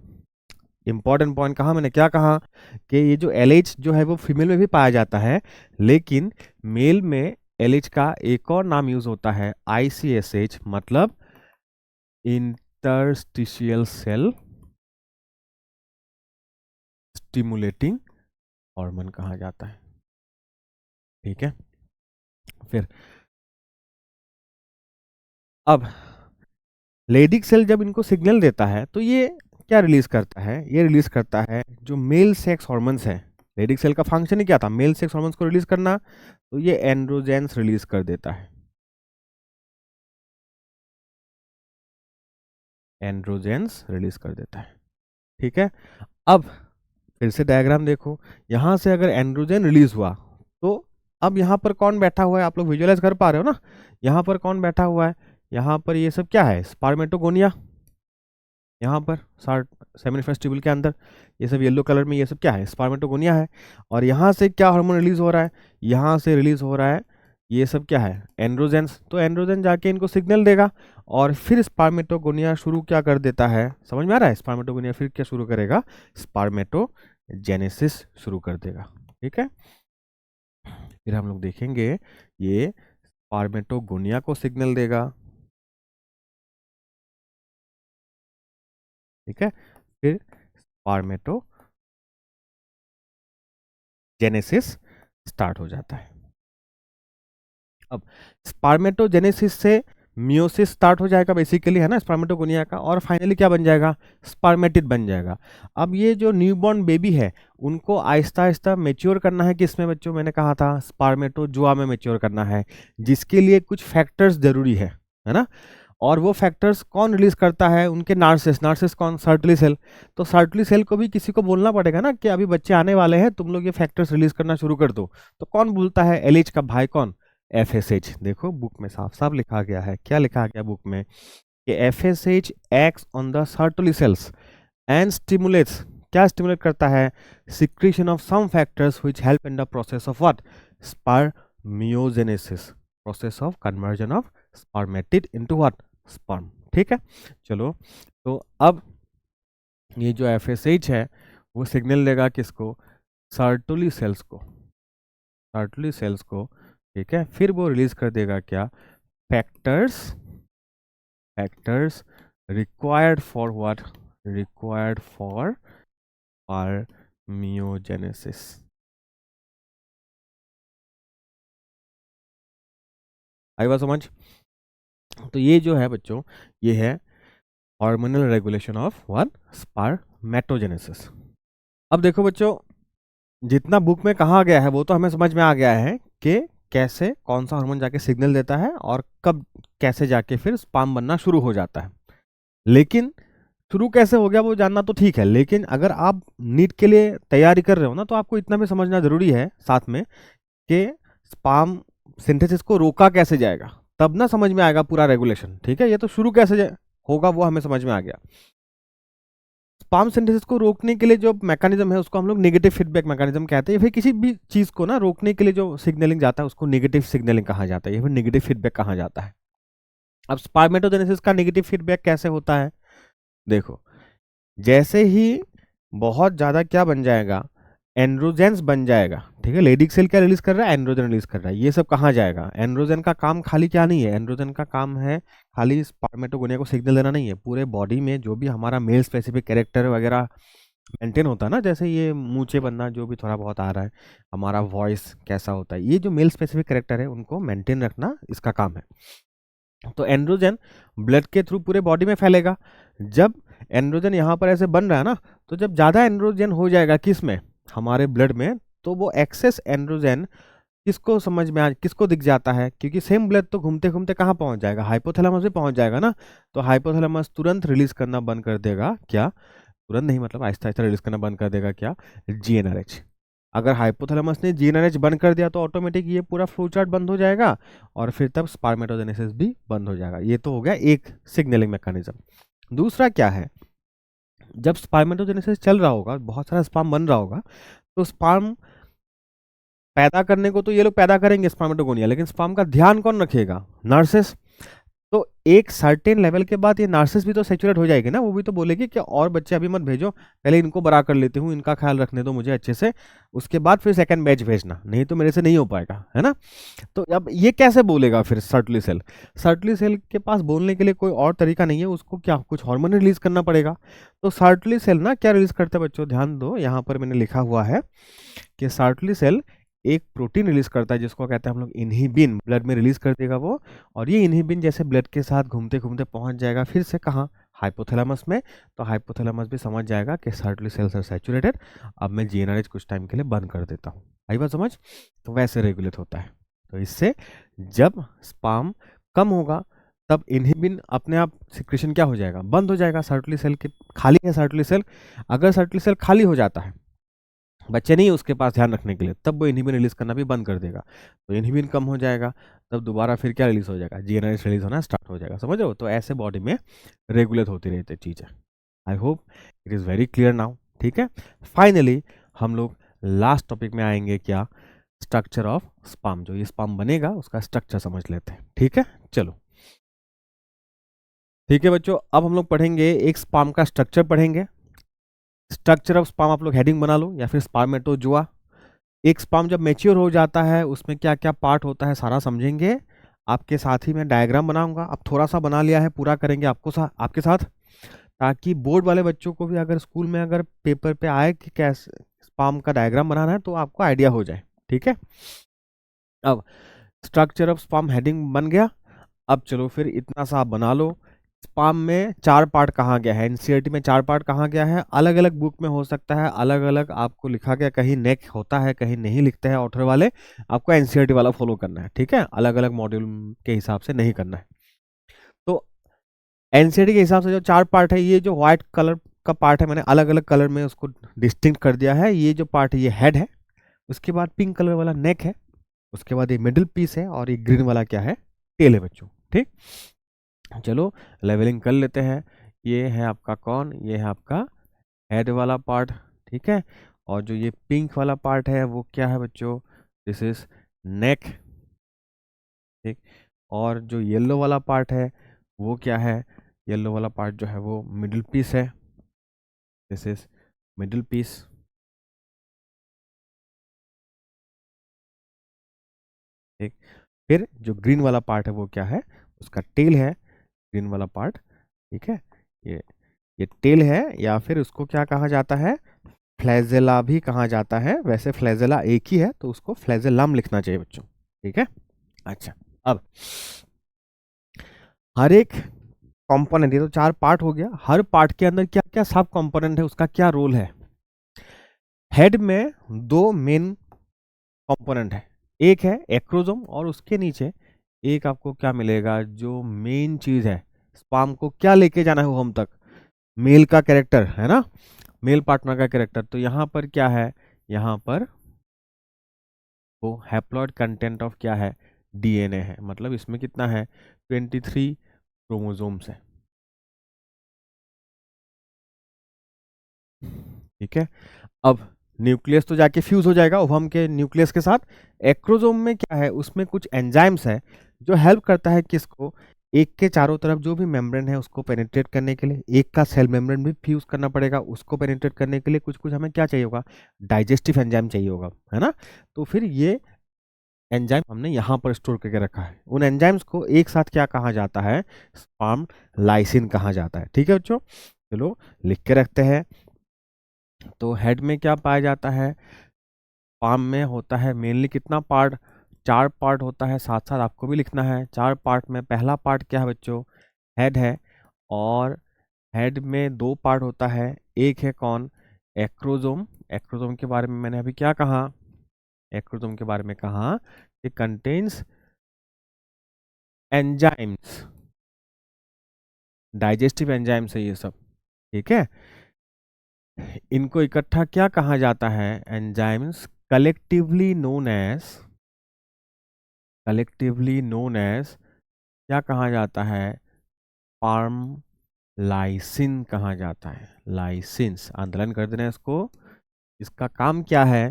इंपॉर्टेंट पॉइंट कहा मैंने, क्या कहा कि ये जो LH जो है वो फीमेल में भी पाया जाता है, लेकिन मेल में LH का एक और नाम यूज होता है ICSH, मतलब इंटरस्टिशियल सेल स्टिमुलेटिंग हार्मोन कहा जाता है। ठीक है, फिर अब लेडिक सेल जब इनको सिग्नल देता है तो ये क्या रिलीज करता है, ये रिलीज करता है जो मेल सेक्स हार्मोन्स है। लेडिक सेल का फंक्शन ही क्या था, मेल सेक्स हार्मोन्स को रिलीज करना, तो ये एंड्रोजेंस रिलीज कर देता है, एंड्रोजेंस रिलीज कर देता है। ठीक है, अब फिर से डायग्राम देखो, यहां से अगर एंड्रोजन रिलीज हुआ तो अब यहाँ पर कौन बैठा हुआ है, आप लोग विजुअलाइज कर पा रहे हो ना, यहाँ पर कौन बैठा हुआ है, यहाँ पर ये सब क्या है, स्पर्मेटोगोनिया, यहाँ पर सेमिनिफेरस ट्यूबुल के अंदर ये सब येलो कलर में, ये सब क्या है, स्पर्मेटोगोनिया है। और यहाँ से क्या हार्मोन रिलीज हो रहा है, यहाँ से रिलीज हो रहा है ये सब क्या है, एंड्रोजेंस। तो एंड्रोजन जाके इनको सिग्नल देगा और फिर स्पर्मेटोगोनिया शुरू क्या कर देता है, समझ में आ रहा है, स्पर्मेटोगोनिया फिर क्या शुरू करेगा, स्पर्मेटोजेनेसिस शुरू कर देगा। ठीक है, फिर हम लोग देखेंगे ये स्पर्मेटोगोनिया को सिग्नल देगा। ठीक है, फिर स्पर्मेटोजेनेसिस स्टार्ट हो जाता है। अब स्पर्मेटोजेनेसिस से मियोसिस स्टार्ट हो जाएगा बेसिकली, है ना, स्पर्मेटोगोनिया का, और फाइनली क्या बन जाएगा, स्पर्मेटिड बन जाएगा। अब ये जो न्यूबॉर्न बेबी है उनको आहिस्ता आहिस्ता मेच्योर करना है, किसमें बच्चों, मैंने कहा था स्पर्मेटोजोआ में मेच्योर करना है, जिसके लिए कुछ फैक्टर्स जरूरी है ना। और वो फैक्टर्स कौन रिलीज करता है, उनके नार्सिस, नार्सिस कौन, सर्टली सेल। तो सर्टली सेल को भी किसी को बोलना पड़ेगा ना कि अभी बच्चे आने वाले हैं, तुम लोग ये फैक्टर्स रिलीज करना शुरू कर दो। तो कौन बोलता है, एलएच का भाई कौन, FSH। देखो बुक में साफ साफ लिखा गया है, क्या लिखा गया बुक में, कि FSH acts on the Sertoli cells and stimulates, क्या स्टिमुलेट करता है, secretion of some factors which help in the process of what, spermiogenesis, process of conversion of spermatid into what, sperm. ठीक है, चलो, तो अब ये जो FSH है वो सिग्नल देगा किसको, सर्टुली सेल्स को, सर्टुली सेल्स को। ठीक है, फिर वो रिलीज कर देगा क्या, factors, factors required for what, required for spermiogenesis. आई बात समझ। तो ये जो है बच्चों, ये है hormonal regulation of one spermatogenesis. अब देखो बच्चों, जितना बुक में कहा गया है वो तो हमें समझ में आ गया है कि कैसे कौन सा हार्मोन जाके सिग्नल देता है और कब कैसे जाके फिर स्पर्म बनना शुरू हो जाता है। लेकिन शुरू कैसे हो गया वो जानना तो ठीक है, लेकिन अगर आप नीट के लिए तैयारी कर रहे हो ना, तो आपको इतना भी समझना जरूरी है साथ में कि स्पर्म सिंथेसिस को रोका कैसे जाएगा, तब ना समझ में आएगा पूरा रेगुलेशन। ठीक है, ये तो शुरू कैसे होगा वो हमें समझ में आ गया। स्पर्म सिंथेसिस को रोकने के लिए जो मैकेनिज्म है उसको हम लोग नेगेटिव फीडबैक मैकेनिज्म कहते हैं। फिर किसी भी चीज को ना रोकने के लिए जो सिग्नलिंग जाता है उसको नेगेटिव सिग्नलिंग कहा जाता है, या फिर नेगेटिव फीडबैक कहा जाता है। अब स्पर्मेटोजेनेसिस का नेगेटिव फीडबैक कैसे होता है, देखो, जैसे ही बहुत ज्यादा क्या बन जाएगा, एंड्रोजेंस बन जाएगा। ठीक है, लेडिक सेल क्या रिलीज कर रहा है, एंड्रोजन रिलीज कर रहा है। ये सब कहाँ जाएगा, एंड्रोजन का काम खाली क्या नहीं है, एंड्रोजन का काम है खाली स्पर्मेटोगोनिया को सिग्नल देना नहीं है, पूरे बॉडी में जो भी हमारा मेल स्पेसिफिक कैरेक्टर वगैरह मेंटेन होता है ना, जैसे ये मूंछे बनना जो भी थोड़ा बहुत आ रहा है, हमारा वॉइस कैसा होता है, ये जो मेल स्पेसिफिक कैरेक्टर है उनको मेंटेन रखना इसका काम है। तो एंड्रोजन ब्लड के थ्रू पूरे बॉडी में फैलेगा। जब एंड्रोजन यहाँ पर ऐसे बन रहा है ना, तो जब ज़्यादा एंड्रोजन हो जाएगा किस में, हमारे ब्लड में, तो वो एक्सेस एंड्रोजन किसको समझ में आ, किसको दिख जाता है, क्योंकि सेम ब्लड तो घूमते घूमते कहाँ पहुँच जाएगा, हाइपोथैलेमस भी पहुँच जाएगा ना। तो हाइपोथैलेमस तुरंत रिलीज करना बंद कर देगा क्या, तुरंत नहीं मतलब आहिस्ता आहिस्ता रिलीज करना बंद कर देगा क्या, GnRH। अगर हाइपोथैलेमस ने GnRH बंद कर दिया तो ऑटोमेटिक ये पूरा फ्लो चार्ट बंद हो जाएगा और फिर तब स्पर्मेटोजेनेसिस भी बंद हो जाएगा। ये तो हो गया एक सिग्नलिंग मैकेनिज्म। दूसरा क्या है, जब स्पर्मेटोजेनेसिस चल रहा होगा, बहुत सारा स्पर्म बन रहा होगा, तो स्पर्म पैदा करने को तो ये लोग पैदा करेंगे स्पर्मेटोगोनिया, लेकिन स्पर्म का ध्यान कौन रखेगा? नर्सेस। तो एक सर्टेन लेवल के बाद ये नर्सेस भी तो सेचुरेट हो जाएगी ना, वो भी तो बोलेगी कि और बच्चे अभी मत भेजो, पहले इनको बड़ा कर लेती हूँ, इनका ख्याल रखने दो मुझे अच्छे से, उसके बाद फिर सेकंड बैच भेजना, नहीं तो मेरे से नहीं हो पाएगा, है ना। तो अब ये कैसे बोलेगा फिर सर्टली सेल? सर्टली सेल के पास बोलने के लिए कोई और तरीका नहीं है, उसको क्या कुछ हार्मोन रिलीज करना पड़ेगा। तो सर्टली सेल ना क्या रिलीज करता है बच्चों, ध्यान दो, यहाँ पर मैंने लिखा हुआ है कि सर्टली सेल एक प्रोटीन रिलीज करता है जिसको कहते हैं हम लोग इनहिबिन, ब्लड में रिलीज कर देगा वो, और ये इनहिबिन जैसे ब्लड के साथ घूमते घूमते पहुंच जाएगा फिर से कहाँ, हाइपोथैलेमस में। तो हाइपोथैलेमस भी समझ जाएगा कि सर्टली सेल्स आर सैचुरेटेड, अब मैं जीएनआरएच कुछ टाइम के लिए बंद कर देता हूँ। आई बात समझ? तो वैसे रेगुलेट होता है। तो इससे जब स्पर्म कम होगा तब इनहिबिन अपने आप सिक्रेशन क्या हो जाएगा, बंद हो जाएगा। सर्टली सेल के खाली है सर्टली सेल, अगर सर्टली सेल खाली हो जाता है, बच्चे नहीं उसके पास ध्यान रखने के लिए, तब वो इनहिबिन रिलीज करना भी बंद कर देगा। तो इनहिबिन कम हो जाएगा, तब दोबारा फिर क्या रिलीज हो जाएगा, जीएनआरएच रिलीज होना स्टार्ट हो जाएगा। समझ लो, तो ऐसे बॉडी में रेगुलेट होती रहती चीज़ें। I hope it is very clear now. ठीक है, फाइनली हम लोग लास्ट टॉपिक में आएंगे, क्या, स्ट्रक्चर ऑफ स्पर्म। जो ये स्पर्म बनेगा उसका स्ट्रक्चर समझ लेते हैं। ठीक है, चलो ठीक है बच्चों, अब हम लोग पढ़ेंगे एक स्पर्म का स्ट्रक्चर पढ़ेंगे। स्ट्रक्चर ऑफ स्पर्म आप लोग हेडिंग बना लो, या फिर स्पर्मेटोजोआ। एक स्पर्म जब मैच्योर हो जाता है उसमें क्या क्या पार्ट होता है सारा समझेंगे। आपके साथ ही मैं डायग्राम बनाऊंगा, अब थोड़ा सा बना लिया है, पूरा करेंगे आपके साथ, ताकि बोर्ड वाले बच्चों को भी अगर स्कूल में अगर पेपर पे आए कि कैसे स्पर्म का डायग्राम बनाना है तो आपको आइडिया हो जाए। ठीक है, अब स्ट्रक्चर ऑफ स्पर्म हेडिंग बन गया। अब चलो फिर इतना सा आप बना लो, स्पर्म में 4 पार्ट कहाँ गया है, एनसीईआरटी में 4 पार्ट कहाँ गया है, अलग अलग बुक में हो सकता है अलग अलग आपको लिखा गया, कहीं नेक होता है कहीं नहीं लिखते हैं ऑथर वाले, आपको एनसीईआरटी वाला फॉलो करना है। ठीक है, अलग अलग मॉड्यूल के हिसाब से नहीं करना है। तो एनसीईआरटी के हिसाब से जो 4 पार्ट है, ये जो व्हाइट कलर का पार्ट है मैंने अलग अलग कलर में उसको डिस्टिंक्ट कर दिया है। ये जो पार्ट है ये हेड है, उसके बाद पिंक कलर वाला नेक है, उसके बाद ये मिडिल पीस है, और ये ग्रीन वाला क्या है, टेल है बच्चों। ठीक, चलो लेवलिंग कर लेते हैं। ये है आपका कौन, ये है आपका हेड वाला पार्ट। ठीक है, और जो ये पिंक वाला पार्ट है वो क्या है बच्चों, दिस इज नेक। ठीक, और जो येलो वाला पार्ट है वो क्या है, येलो वाला पार्ट जो है वो मिडिल पीस है, दिस इज मिडिल पीस। ठीक, फिर जो ग्रीन वाला पार्ट है वो क्या है, उसका टेल है, ग्रीन वाला पार्ट। ठीक है, ये ये टेल है, या फिर उसको क्या कहा जाता है, फ्लैजेला भी कहा जाता है। वैसे फ्लैजेला एक ही है तो उसको फ्लैजेलम लिखना चाहिए बच्चों। ठीक है, अच्छा, अब हर एक कंपोनेंट, ये तो 4 पार्ट हो गया, हर पार्ट के अंदर क्या क्या सब कंपोनेंट है, उसका क्या रोल है। हेड में 2 मेन कंपोनेंट है, एक है एक्रोजोम, और उसके नीचे एक आपको क्या मिलेगा, जो मेन चीज है, स्पर्म को क्या लेके जाना है होम तक, मेल का कैरेक्टर है ना, मेल पार्टनर का कैरेक्टर। तो यहाँ पर क्या है, यहाँ पर वो हैप्लॉइड कंटेंट ऑफ क्या है, डीएनए है, मतलब इसमें कितना है, 23 क्रोमोसोम्स है। ठीक है, अब न्यूक्लियस तो जाके फ्यूज हो जाएगा ओवम के न्यूक्लियस के साथ। एक्रोजोम में क्या है, उसमें कुछ एंजाइम्स है जो हेल्प करता है किसको, एक के चारों तरफ जो भी मेम्ब्रेन है उसको पेनिट्रेट करने के लिए, एक का सेल मेम्ब्रेन भी फ्यूज करना पड़ेगा, उसको पेनिट्रेट करने के लिए कुछ कुछ हमें क्या चाहिए होगा, डाइजेस्टिव एंजाइम चाहिए होगा, है ना। तो फिर ये एंजाइम हमने यहाँ पर स्टोर करके रखा है, उन एंजाइम्स को एक साथ क्या कहा जाता है, स्पर्म लाइसिन कहा जाता है। ठीक है बच्चों, चलो लिख के रखते हैं। तो हेड में क्या पाया जाता है, स्पर्म में होता है मेनली कितना पार्ट, 4 पार्ट होता है, साथ साथ आपको भी लिखना है। 4 पार्ट में पहला पार्ट क्या है बच्चों, हेड है, और हेड में 2 पार्ट होता है, एक है कौन, एक्रोजोम। एक्रोजोम के बारे में मैंने अभी क्या कहा, एक्रोजोम के बारे में कहा कि कंटेन्स एंजाइम्स, डाइजेस्टिव एंजाइम्स है ये सब। ठीक है, इनको इकट्ठा क्या कहा जाता है, एंजाइम्स, कलेक्टिवली नोन एज क्या कहा जाता है, स्पर्म लाइसिन कहा जाता है, लाइसिन्स, आंदोलन कर देना इसको। इसका काम क्या है?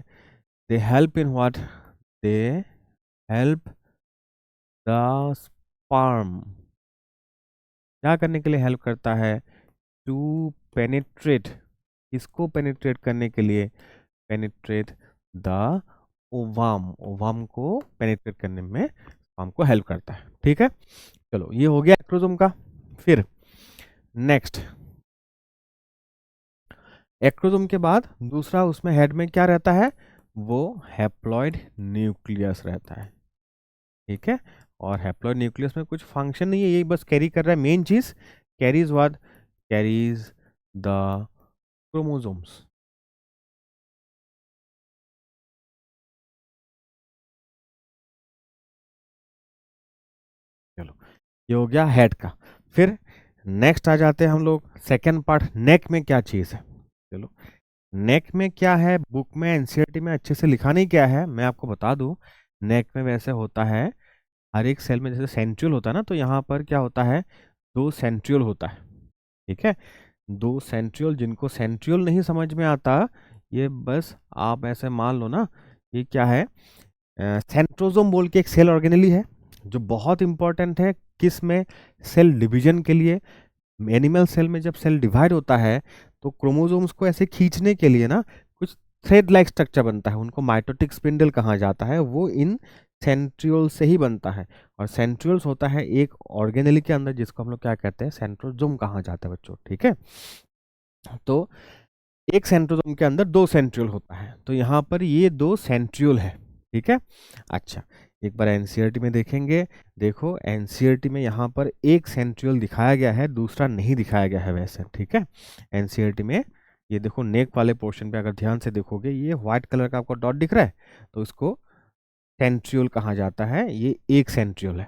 They help in what? They help the sperm, क्या करने के लिए हेल्प करता है? टू पेनिट्रेट, इसको पेनिट्रेट करने के लिए, पेनिट्रेट द ओवम, ओवम को पेनिट्रेट करने में स्पर्म को हेल्प करता है। ठीक है, चलो ये हो गया एक्रोजोम का। फिर नेक्स्ट, एक्रोजोम के बाद दूसरा उसमें हेड में क्या रहता है? वो हैप्लॉइड न्यूक्लियस रहता है। ठीक है, और हैप्लॉइड न्यूक्लियस में कुछ फंक्शन नहीं है, ये बस कैरी कर रहा है। मेन चीज carries what? Carries the chromosomes. चलो ये हो गया हेड का। फिर नेक्स्ट आ जाते हैं हम लोग सेकेंड पार्ट, नेक में क्या चीज़ है। चलो नेक में क्या है, बुक में एनसीईआरटी में अच्छे से लिखा नहीं क्या है, मैं आपको बता दूं। नेक में वैसे होता है, हर एक सेल में जैसे सेंट्रियोल होता है ना, तो यहाँ पर क्या होता है, दो सेंट्रियोल होता है। ठीक है, दो सेंट्रियोल, जिनको सेंट्रियोल नहीं समझ में आता, ये बस आप ऐसे मान लो ना, ये क्या है, सेंट्रोजोम बोल के एक सेल ऑर्गेनेली है जो बहुत इंपॉर्टेंट है किस में, सेल डिवीजन के लिए। एनिमल सेल में जब सेल डिवाइड होता है तो क्रोमोसोम्स को ऐसे खींचने के लिए ना कुछ थ्रेड लाइक स्ट्रक्चर बनता है, उनको माइटोटिक स्पिंडल कहा जाता है, वो इन सेंट्रियोल से ही बनता है। और सेंट्रियोल्स होता है एक ऑर्गेनेली के अंदर, जिसको हम लोग क्या कहते हैं, सेंट्रोजोम कहा जाता है बच्चों। ठीक है, तो एक सेंट्रोजोम के अंदर दो सेंट्रियोल होता है, तो यहाँ पर ये दो सेंट्रियोल है। ठीक है, अच्छा एक बार एनसीईआरटी में देखेंगे, देखो एनसीईआरटी में यहाँ पर एक सेंट्रियोल दिखाया गया है, दूसरा नहीं दिखाया गया है वैसे। ठीक है, एनसीईआरटी में ये देखो नेक वाले पोर्शन पे अगर ध्यान से देखोगे, ये व्हाइट कलर का आपको डॉट दिख रहा है, तो इसको सेंट्रियोल कहा जाता है, ये एक सेंट्रियोल है।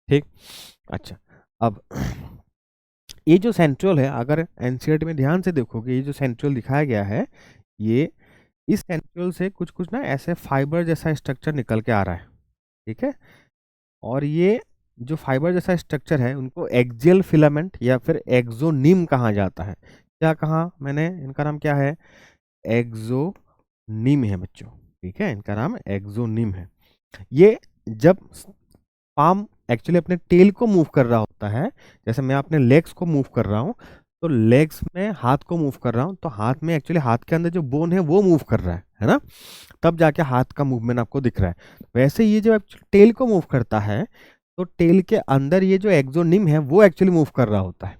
ठीक, अच्छा अब ये जो सेंट्रियोल है, अगर एनसीईआरटी में ध्यान से देखोगे, ये जो सेंट्रियोल दिखाया गया है, ये इस सेंट्रियोल से कुछ कुछ ना ऐसे फाइबर जैसा स्ट्रक्चर निकल के आ रहा है। ठीक है, और ये जो फाइबर जैसा स्ट्रक्चर है, उनको एक्सियल फिलामेंट या फिर एक्सोनिम कहा जाता है। क्या कहा मैंने, इनका नाम क्या है, एक्सोनिम है बच्चों। ठीक है, इनका नाम एक्सोनिम है। ये जब पाम एक्चुअली अपने टेल को मूव कर रहा होता है, जैसे मैं अपने लेग्स को मूव कर रहा हूँ, तो लेग्स में हाथ को मूव कर रहा हूँ, तो हाथ में एक्चुअली हाथ के अंदर जो बोन है वो मूव कर रहा है ना, तब जाके हाथ का मूवमेंट आपको दिख रहा है। वैसे ये जब टेल को मूव करता है, तो टेल के अंदर ये जो एक्सोनिम है वो एक्चुअली मूव कर रहा होता है।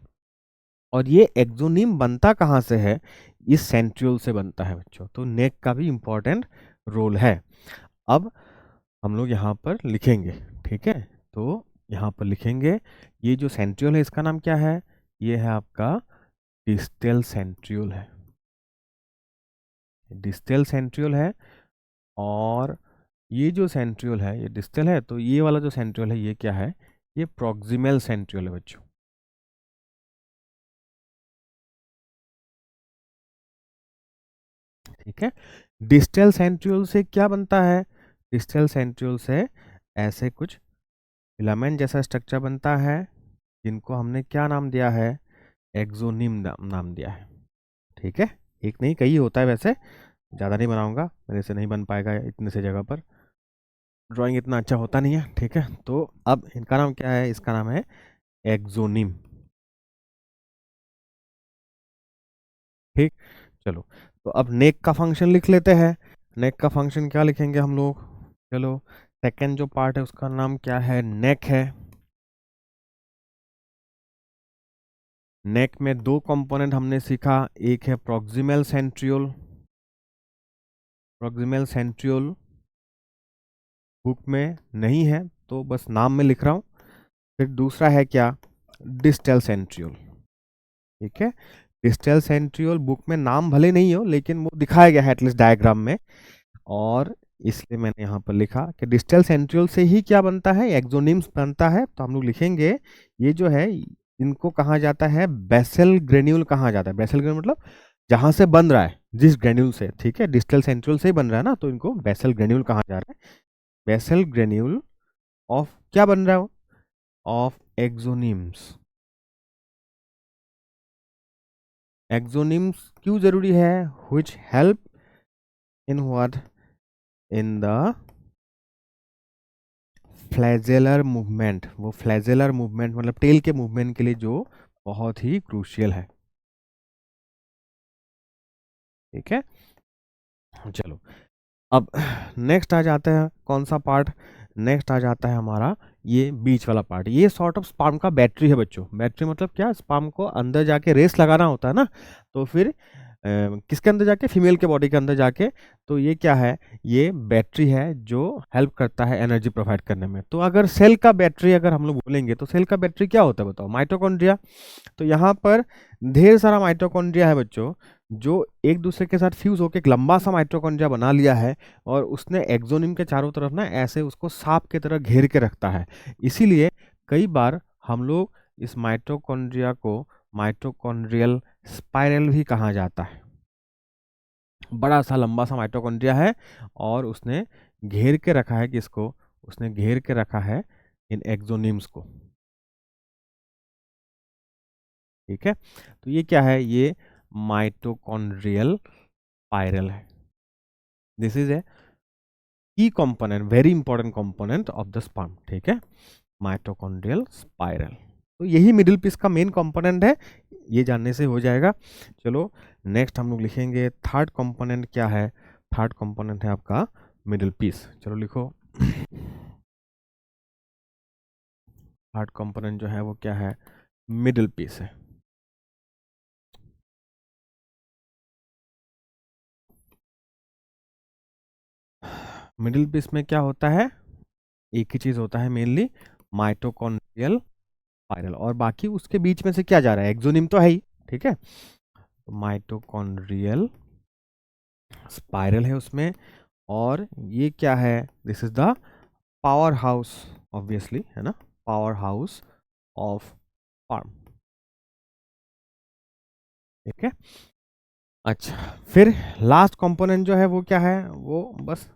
और ये एक्सोनिम बनता कहाँ से है, इस सेंट्रियोल से बनता है बच्चों। तो नेक का भी इंपॉर्टेंट रोल है। अब हम लोग यहाँ पर लिखेंगे। ठीक है, तो यहाँ पर लिखेंगे, ये जो सेंट्रियोल है इसका नाम क्या है, ये है आपका डिस्टल सेंट्रियोल है, डिस्टल सेंट्रियोल है। और ये जो सेंट्रियोल है ये डिस्टल है, तो ये वाला जो सेंट्रियोल है ये क्या है, ये प्रॉक्सिमल सेंट्रियोल है बच्चों। ठीक है, डिस्टल सेंट्रियोल से क्या बनता है, डिस्टल सेंट्रियोल से ऐसे कुछ फिलामेंट जैसा स्ट्रक्चर बनता है, जिनको हमने क्या नाम दिया है, एक्सोनिम नाम दिया है। ठीक है, एक नहीं कई होता है वैसे, ज़्यादा नहीं बनाऊंगा, मेरे से नहीं बन पाएगा इतने से जगह पर, ड्राइंग इतना अच्छा होता नहीं है। ठीक है, तो अब इनका नाम क्या है, इसका नाम है एक्सोनिम। ठीक, चलो तो अब नेक का फंक्शन लिख लेते हैं। नेक का फंक्शन क्या लिखेंगे हम लोग, चलो सेकेंड जो पार्ट है उसका नाम क्या है, नेक है। नेक में दो कंपोनेंट हमने सीखा, एक है proximal centriole, proximal centriole book में नहीं है तो बस नाम में लिख रहा हूँ। फिर दूसरा है क्या, डिस्टल सेंट्रियोल। ठीक है, डिस्टल सेंट्रियोल बुक में नाम भले नहीं हो, लेकिन वो दिखाया गया है एटलीस्ट डायग्राम में, और इसलिए मैंने यहाँ पर लिखा कि डिस्टल सेंट्रियोल से ही क्या बनता है, एक्सोनिम्स बनता है। तो हम लोग लिखेंगे, ये जो है इनको कहा जाता है बेसल ग्रेन्यूल कहा जाता है। बेसल ग्रेन्यूल मतलब जहां से बन रहा है, जिस ग्रेन्यूल से, ठीक है, डिस्टल सेंट्रियोल से ही बन रहा है ना, तो इनको बेसल ग्रेन्यूल कहा जा रहा है। बेसल ग्रेन्यूल ऑफ क्या बन रहा है, ऑफ एक्सोनिम्स। एक्सोनिम्स क्यों जरूरी है? which help in what? in the flagellar movement. वो फ्लैजेलर मूवमेंट मतलब टेल के मूवमेंट के लिए जो बहुत ही क्रूशियल है। ठीक है, चलो अब नेक्स्ट आ जाता है कौन सा पार्ट? नेक्स्ट आ जाता है हमारा ये बीच वाला पार्ट। ये सॉर्ट ऑफ स्पर्म का बैटरी है बच्चों। बैटरी मतलब क्या? स्पर्म को अंदर जाके रेस लगाना होता है ना, तो फिर किसके अंदर जाके? फीमेल के बॉडी के अंदर जाके। तो ये क्या है? ये बैटरी है जो हेल्प करता है एनर्जी प्रोवाइड करने में। तो अगर सेल का बैटरी अगर हम लोग बोलेंगे तो सेल का बैटरी क्या होता है बताओ? माइटोकॉन्ड्रिया। तो यहाँ पर ढेर सारा माइटोकॉन्ड्रिया है बच्चों, जो एक दूसरे के साथ फ्यूज होकर एक लंबा सा माइटोकॉन्ड्रिया बना लिया है, और उसने एक्सोनिम के चारों तरफ ना ऐसे उसको सांप की तरह घेर के रखता है। इसीलिए कई बार हम लोग इस माइटोकॉन्ड्रिया को माइटोकॉन्ड्रियल स्पाइरल भी कहा जाता है। बड़ा सा लंबा सा माइटोकॉन्ड्रिया है और उसने घेर के रखा है किसको? उसने घेर के रखा है इन एक्सोनिम्स को। ठीक है, तो ये क्या है? ये माइटोकॉन्ड्रियल स्पाइरल है। दिस इज ए की component, very important component of the sperm. ठीक है, माइटोकॉन्ड्रियल स्पाइरल। तो यही मिडिल पीस का मेन कंपोनेंट है, ये जानने से हो जाएगा। चलो नेक्स्ट हम लोग लिखेंगे थर्ड कंपोनेंट क्या है? थर्ड कंपोनेंट है आपका मिडिल पीस। चलो लिखो थर्ड कंपोनेंट जो है वो क्या है? मिडिल पीस है। मिडिल पीस में क्या होता है? एक ही चीज होता है मेनली, माइटोकॉन्ड्रियल स्पाइरल, और बाकी उसके बीच में से क्या जा रहा है? एक्सोनिम तो है ही। ठीक है, तो माइटोकॉन्ड्रियल स्पाइरल है उसमें। और ये क्या है? This is the power house, obviously, है ना, पावर हाउस ऑफ स्पर्म। ठीक है, अच्छा फिर लास्ट कंपोनेंट जो है वो क्या है? वो बस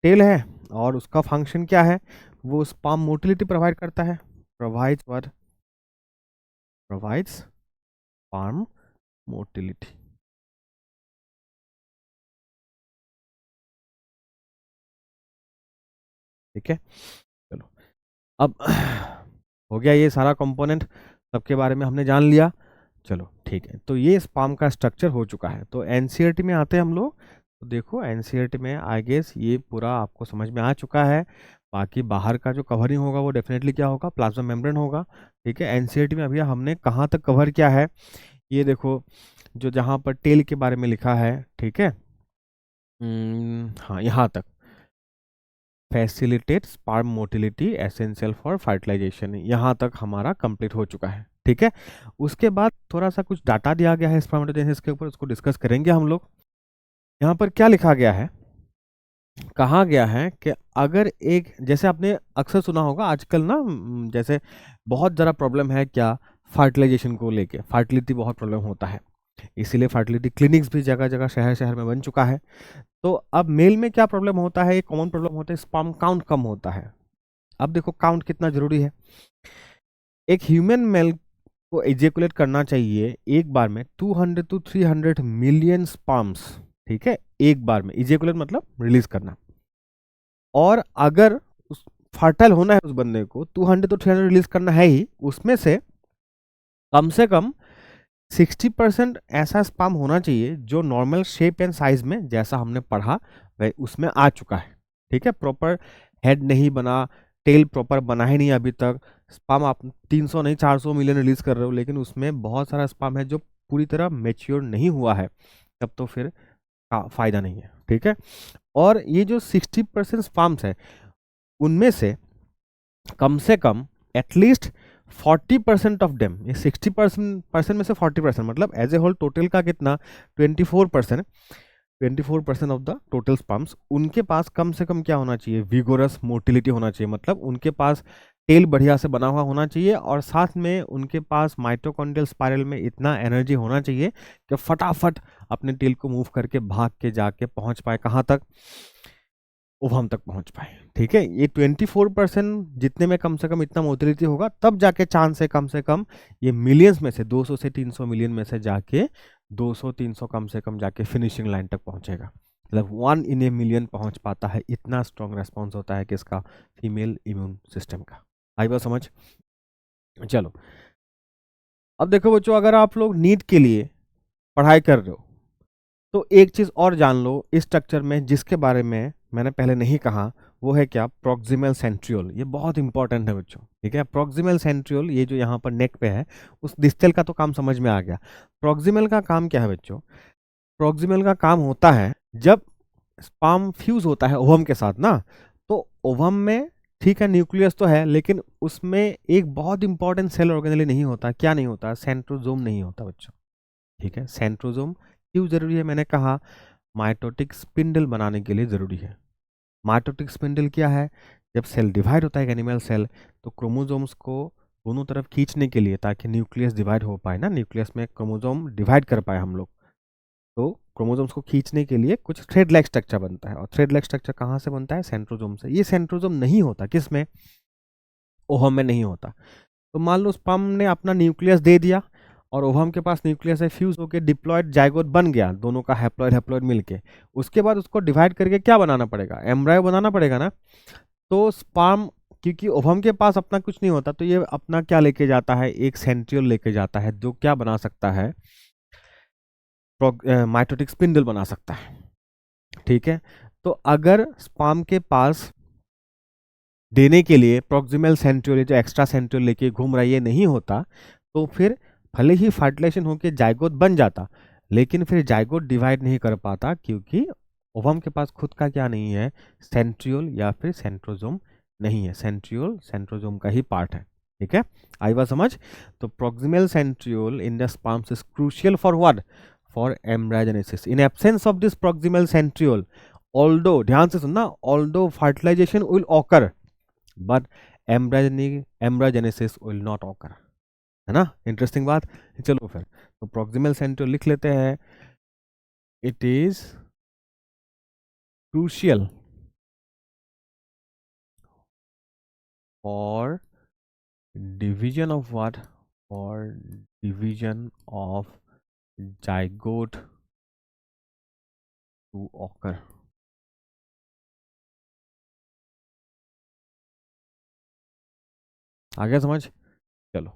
टेल है, और उसका फंक्शन क्या है? वो स्पर्म मोटिलिटी प्रोवाइड करता है। Provides what? Provides sperm motility. ठीक है, चलो अब हो गया ये सारा कंपोनेंट, सबके बारे में हमने जान लिया। चलो ठीक है, तो ये स्पर्म का स्ट्रक्चर हो चुका है। तो एनसीईआरटी में आते हैं हम लोग। तो देखो एनसीईआरटी में आई गेस ये पूरा आपको समझ में आ चुका है। बाकी बाहर का जो कवरिंग होगा वो डेफिनेटली क्या होगा? प्लाज्मा मेम्ब्रेन होगा। ठीक है, एनसीईआरटी में अभी हमने कहाँ तक कवर किया है? ये देखो, जो जहाँ पर टेल के बारे में लिखा है, ठीक है, हाँ यहाँ तक, facilitate sperm motility essential for fertilization, यहाँ तक हमारा कंप्लीट हो चुका है। ठीक है, उसके बाद थोड़ा सा कुछ डाटा दिया गया है स्पर्मेटोजेनेसिस के ऊपर, उसको डिस्कस करेंगे हम लोग। यहाँ पर क्या लिखा गया है? कहा गया है कि अगर एक, जैसे आपने अक्सर सुना होगा आजकल ना, जैसे बहुत ज़्यादा प्रॉब्लम है क्या? फर्टिलाइजेशन को लेके, फर्टिलिटी बहुत प्रॉब्लम होता है, इसीलिए फर्टिलिटी क्लिनिक्स भी जगह जगह शहर शहर में बन चुका है। तो अब मेल में क्या प्रॉब्लम होता है? एक कॉमन प्रॉब्लम होता है, स्पर्म काउंट कम होता है। अब देखो काउंट कितना जरूरी है। एक ह्यूमन मेल को एजेकुलेट करना चाहिए एक बार में 200 to 300 मिलियन स्पर्म्स। ठीक है, एक बार में इजेकुलेट मतलब रिलीज करना। और अगर उस फर्टाइल होना है उस बंदे को, 200 to 300 रिलीज करना है ही, उसमें से कम 60% ऐसा स्पर्म होना चाहिए जो नॉर्मल शेप एंड साइज में, जैसा हमने पढ़ा वह उसमें आ चुका है। ठीक है, प्रॉपर हेड नहीं बना, टेल प्रॉपर बना ही नहीं अभी तक, स्पर्म आप 300 नहीं 400 मिलियन रिलीज कर रहे हो, लेकिन उसमें बहुत सारा स्पर्म है जो पूरी तरह मेच्योर नहीं हुआ है, तब तो फिर फायदा नहीं है। ठीक है, और ये जो 60% स्पर्म्स है, उनमें से कम एटलीस्ट 40% ऑफ डेम, ये 60% में से 40% मतलब एज ए होल टोटल का कितना? 24%। 24% ऑफ द टोटल स्पर्म्स, उनके पास कम से कम क्या होना चाहिए? विगोरस मोटिलिटी होना चाहिए, मतलब उनके पास टेल बढ़िया से बना हुआ होना चाहिए, और साथ में उनके पास माइटोकॉन्ड्रियल स्पाइरल में इतना एनर्जी होना चाहिए कि फटाफट अपने टेल को मूव करके भाग के जाके पहुंच पाए कहाँ तक? ओवम तक पहुंच पाए। ठीक है, ये 24% जितने में कम से कम इतना मोटिलिटी होगा तब जाके चांस है कम से कम ये मिलियंस में से 200 से 300 मिलियन में से जाके 200-300 कम से कम जाके फिनिशिंग लाइन तक पहुंचेगा। मतलब 1 इन ए मिलियन पहुंच पाता है, इतना स्ट्रॉन्ग रेस्पॉन्स होता है किसका, फीमेल इम्यून सिस्टम का। आई बात समझ। चलो अब देखो बच्चों, अगर आप लोग नीट के लिए पढ़ाई कर रहे हो तो एक चीज और जान लो इस स्ट्रक्चर में जिसके बारे में मैंने पहले नहीं कहा, वो है क्या, प्रोक्सिमल सेंट्रियोल। ये बहुत इंपॉर्टेंट है बच्चों। ठीक है, प्रोक्सिमल सेंट्रियोल ये जो यहाँ पर नेक पे है, उस डिस्टल का तो काम समझ में आ गया। प्रोक्सिमल का काम क्या है बच्चों, प्रोक्सिमल का काम होता है जब स्पर्म फ्यूज होता है ओवम के साथ ना, तो ओवम में ठीक है न्यूक्लियस तो है, लेकिन उसमें एक बहुत इंपॉर्टेंट सेल ऑर्गेनेली नहीं होता। क्या नहीं होता, सेंट्रोजोम नहीं होता बच्चों। ठीक है, सेंट्रोजोम क्यों जरूरी है, मैंने कहा माइटोटिक स्पिंडल बनाने के लिए जरूरी है। माइटोटिक स्पिंडल क्या है, जब सेल डिवाइड होता है एनिमल सेल, तो क्रोमोसोम्स को दोनों तरफ खींचने के लिए, ताकि न्यूक्लियस डिवाइड हो पाए ना, न्यूक्लियस में क्रोमोसोम डिवाइड कर पाए हम लोग, तो क्रोमोसोम्स को खींचने के लिए कुछ थ्रेड लाइक स्ट्रक्चर बनता है। और थ्रेड लाइक स्ट्रक्चर कहाँ से बनता है, सेंट्रोजोम से। ये सेंट्रोजोम नहीं होता किस में, ओवम में नहीं होता। तो मान लो स्पर्म ने अपना न्यूक्लियस दे दिया और ओवम के पास न्यूक्लियस है, फ्यूज होकर डिप्लॉयड जाइगोट बन गया, दोनों का हैप्लॉयड हैप्लॉयड मिलके। उसके बाद उसको डिवाइड करके क्या बनाना पड़ेगा, एम्ब्रायो बनाना पड़ेगा ना। तो स्पर्म, क्योंकि ओवम के पास अपना कुछ नहीं होता, तो ये अपना क्या लेके जाता है, एक सेंट्रियोल लेके जाता है, जो क्या बना सकता है, माइटोटिक स्पिंडल बना सकता है। ठीक है, तो अगर स्पर्म के पास देने के लिए प्रोक्सिमल सेंट्रियोल जो एक्स्ट्रा सेंट्रियोल लेके घूम रहा है ये नहीं होता, तो फिर भले ही फर्टिलाइजेशन होकर जाइगोट बन जाता, लेकिन फिर जाइगोट डिवाइड नहीं कर पाता, क्योंकि ओवम के पास खुद का क्या नहीं है, सेंट्रियोल या फिर सेंट्रोजोम नहीं है। सेंट्रियोल सेंट्रोजोम का ही पार्ट है। ठीक है, आई बात समझ। तो proximal centriole in the sperms is crucial for what, for embryogenesis. In absence of this proximal centriole, although, ध्यान से सुनना, although fertilization will occur but embryogenesis will not occur. है ना, इंटरेस्टिंग बात। चलो फिर तो प्रोक्सिमल सेंट्रियोल लिख लेते हैं, it is crucial for division of what, for division of zygote to occur. आ गया समझ। चलो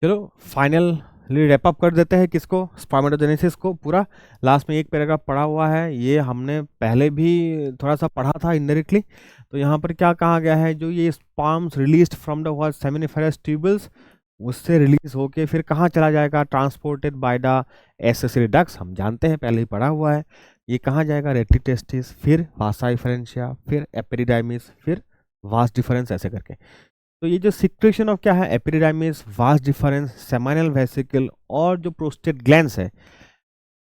चलो फाइनली रैप अप कर देते हैं किसको, स्पर्मेटोजेनेसिस को। पूरा लास्ट में एक पैराग्राफ पढ़ा हुआ है, ये हमने पहले भी थोड़ा सा पढ़ा था इनडायरेक्टली। तो यहाँ पर क्या कहा गया है, जो ये sperms released from the what seminiferous tubules, उससे रिलीज होके फिर कहाँ चला जाएगा, transported by the accessory ducts, हम जानते हैं पहले ही पढ़ा हुआ है। ये कहाँ जाएगा, रेटिटेस्टिस, फिर वासा इफरेंशिया, फिर एपिडिडाइमिस, फिर वास डिफरेंस, ऐसे करके। तो ये जो सिक्रेशन ऑफ क्या है, epididymis, vas deferens, seminal vesicle और जो प्रोस्टेट ग्लैंड्स है,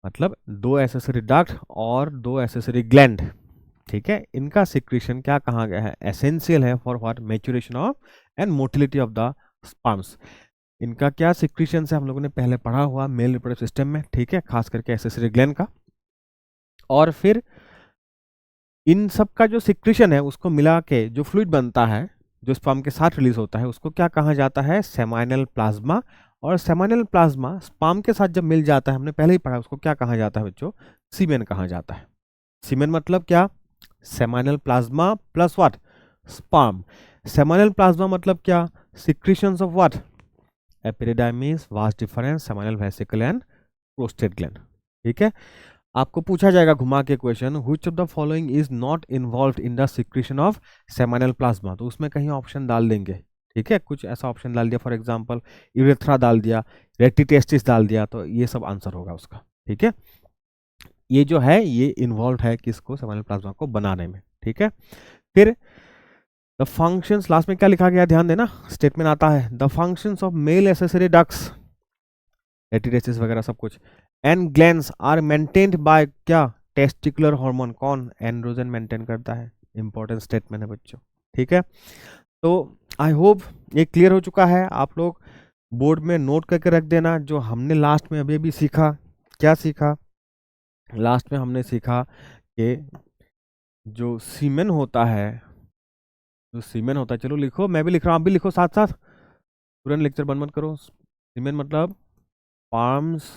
मतलब 2 एसेसरी डक्ट और 2 एसेसरी ग्लैंड। ठीक है, इनका सिक्रेशन क्या कहा गया है, एसेंशियल है for what, maturation of and motility of the sperms. इनका क्या सिक्रेशन है, हम लोगों ने पहले पढ़ा हुआ मेल रिप्रोडक्टिव सिस्टम में। ठीक है, खास करके एसेसरी ग्लैंड का। और फिर इन सब का जो सिक्रेशन है उसको मिला के जो फ्लूइड बनता है, जो स्पर्म के साथ रिलीज होता है, उसको क्या कहा जाता है, सेमाइनल प्लाज्मा। और सेमाइनल प्लाज्मा स्पर्म के साथ जब मिल जाता है, हमने पहले ही पढ़ा, उसको क्या कहा जाता है बच्चों, सीमेन कहा जाता है। सीमेन मतलब क्या, seminal plasma plus what, sperm. Seminal plasma मतलब क्या, secretions of what, epididymis, vas deferens, seminal vesicle and prostate gland. ठीक है, आपको पूछा जाएगा घुमा के question, which of the following is not involved in the secretion of seminal plasma, तो उसमें कहीं ऑप्शन डाल देंगे। ठीक है, कुछ ऐसा ऑप्शन डाल दिया, फॉर एग्जांपल यूरेथ्रा डाल दिया, रेटिटेस्टिस डाल दिया, तो ये सब आंसर होगा उसका। ठीक है, ये जो है ये इन्वॉल्व है किसको, सेमाइनल प्लाज्मा को बनाने में। ठीक है, फिर द फंक्शंस, लास्ट में क्या लिखा गया ध्यान देना, स्टेटमेंट आता है, the functions of male accessory ducts, rete testis वगैरह सब कुछ, and glands are maintained by क्या, टेस्टिकुलर हार्मोन। कौन, एंड्रोजन मेंटेन करता है। इंपॉर्टेंट स्टेटमेंट है बच्चों। ठीक है, तो आई होप ये क्लियर हो चुका है। आप लोग बोर्ड में नोट करके रख देना, जो हमने लास्ट में अभी अभी सीखा। क्या सीखा, लास्ट में हमने सीखा कि जो सीमेन होता है, चलो लिखो, मैं भी लिख रहा हूँ, आप भी लिखो साथ साथ, तुरंत लेक्चर बंद मत करो। सीमेन मतलब पार्म्स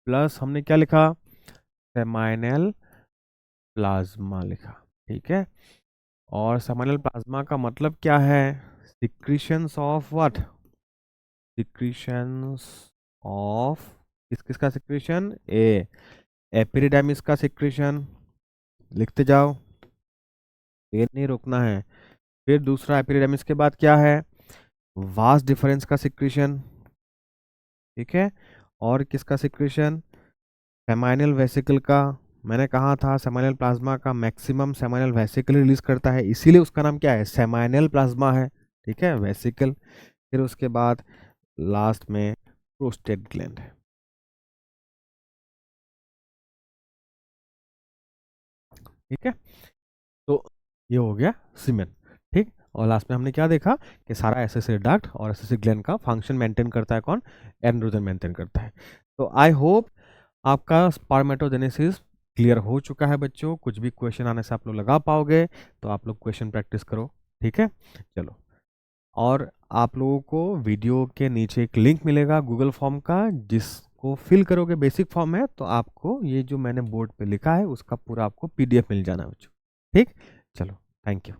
प्लस हमने क्या लिखा, सेमाइनल प्लाज्मा लिखा, ठीक है। और सेमाइनल प्लाज्मा का मतलब क्या है, secretions of what, secretions of, किसका सिक्रीशन, एपिडिडाइमिस का सिक्रीशन, लिखते जाओ, ये नहीं रोकना है। फिर दूसरा एपिडिडाइमिस के बाद क्या है, वास डिफरेंस का सिक्रीशन, ठीक है। और किसका सिक्रीशन, सेमाइनल वेसिकल का। मैंने कहा था सेमाइनल प्लाज्मा का मैक्सिमम सेमाइनल वेसिकल रिलीज करता है, इसीलिए उसका नाम क्या है, सेमाइनल प्लाज्मा है, ठीक है, वेसिकल। फिर उसके बाद लास्ट में प्रोस्टेट ग्लैंड है, ठीक है। तो ये हो गया सीमेन, ठीक। और लास्ट में हमने क्या देखा कि सारा एसेसरी डक्ट और एसेसरी ग्लैंड का फंक्शन मेंटेन करता है कौन, एंड्रोजन मेंटेन करता है। तो आई होप आपका स्पर्मेटोजेनेसिस क्लियर हो चुका है बच्चों। कुछ भी क्वेश्चन आने से आप लोग लगा पाओगे तो आप लोग क्वेश्चन प्रैक्टिस करो, ठीक है। चलो, और आप लोगों को वीडियो के नीचे एक लिंक मिलेगा गूगल फॉर्म का, जिसको फिल करोगे, बेसिक फॉर्म है, तो आपको ये जो मैंने बोर्ड पे लिखा है उसका पूरा आपको पीडीएफ मिल जाना है बच्चों, ठीक। चलो, थैंक यू।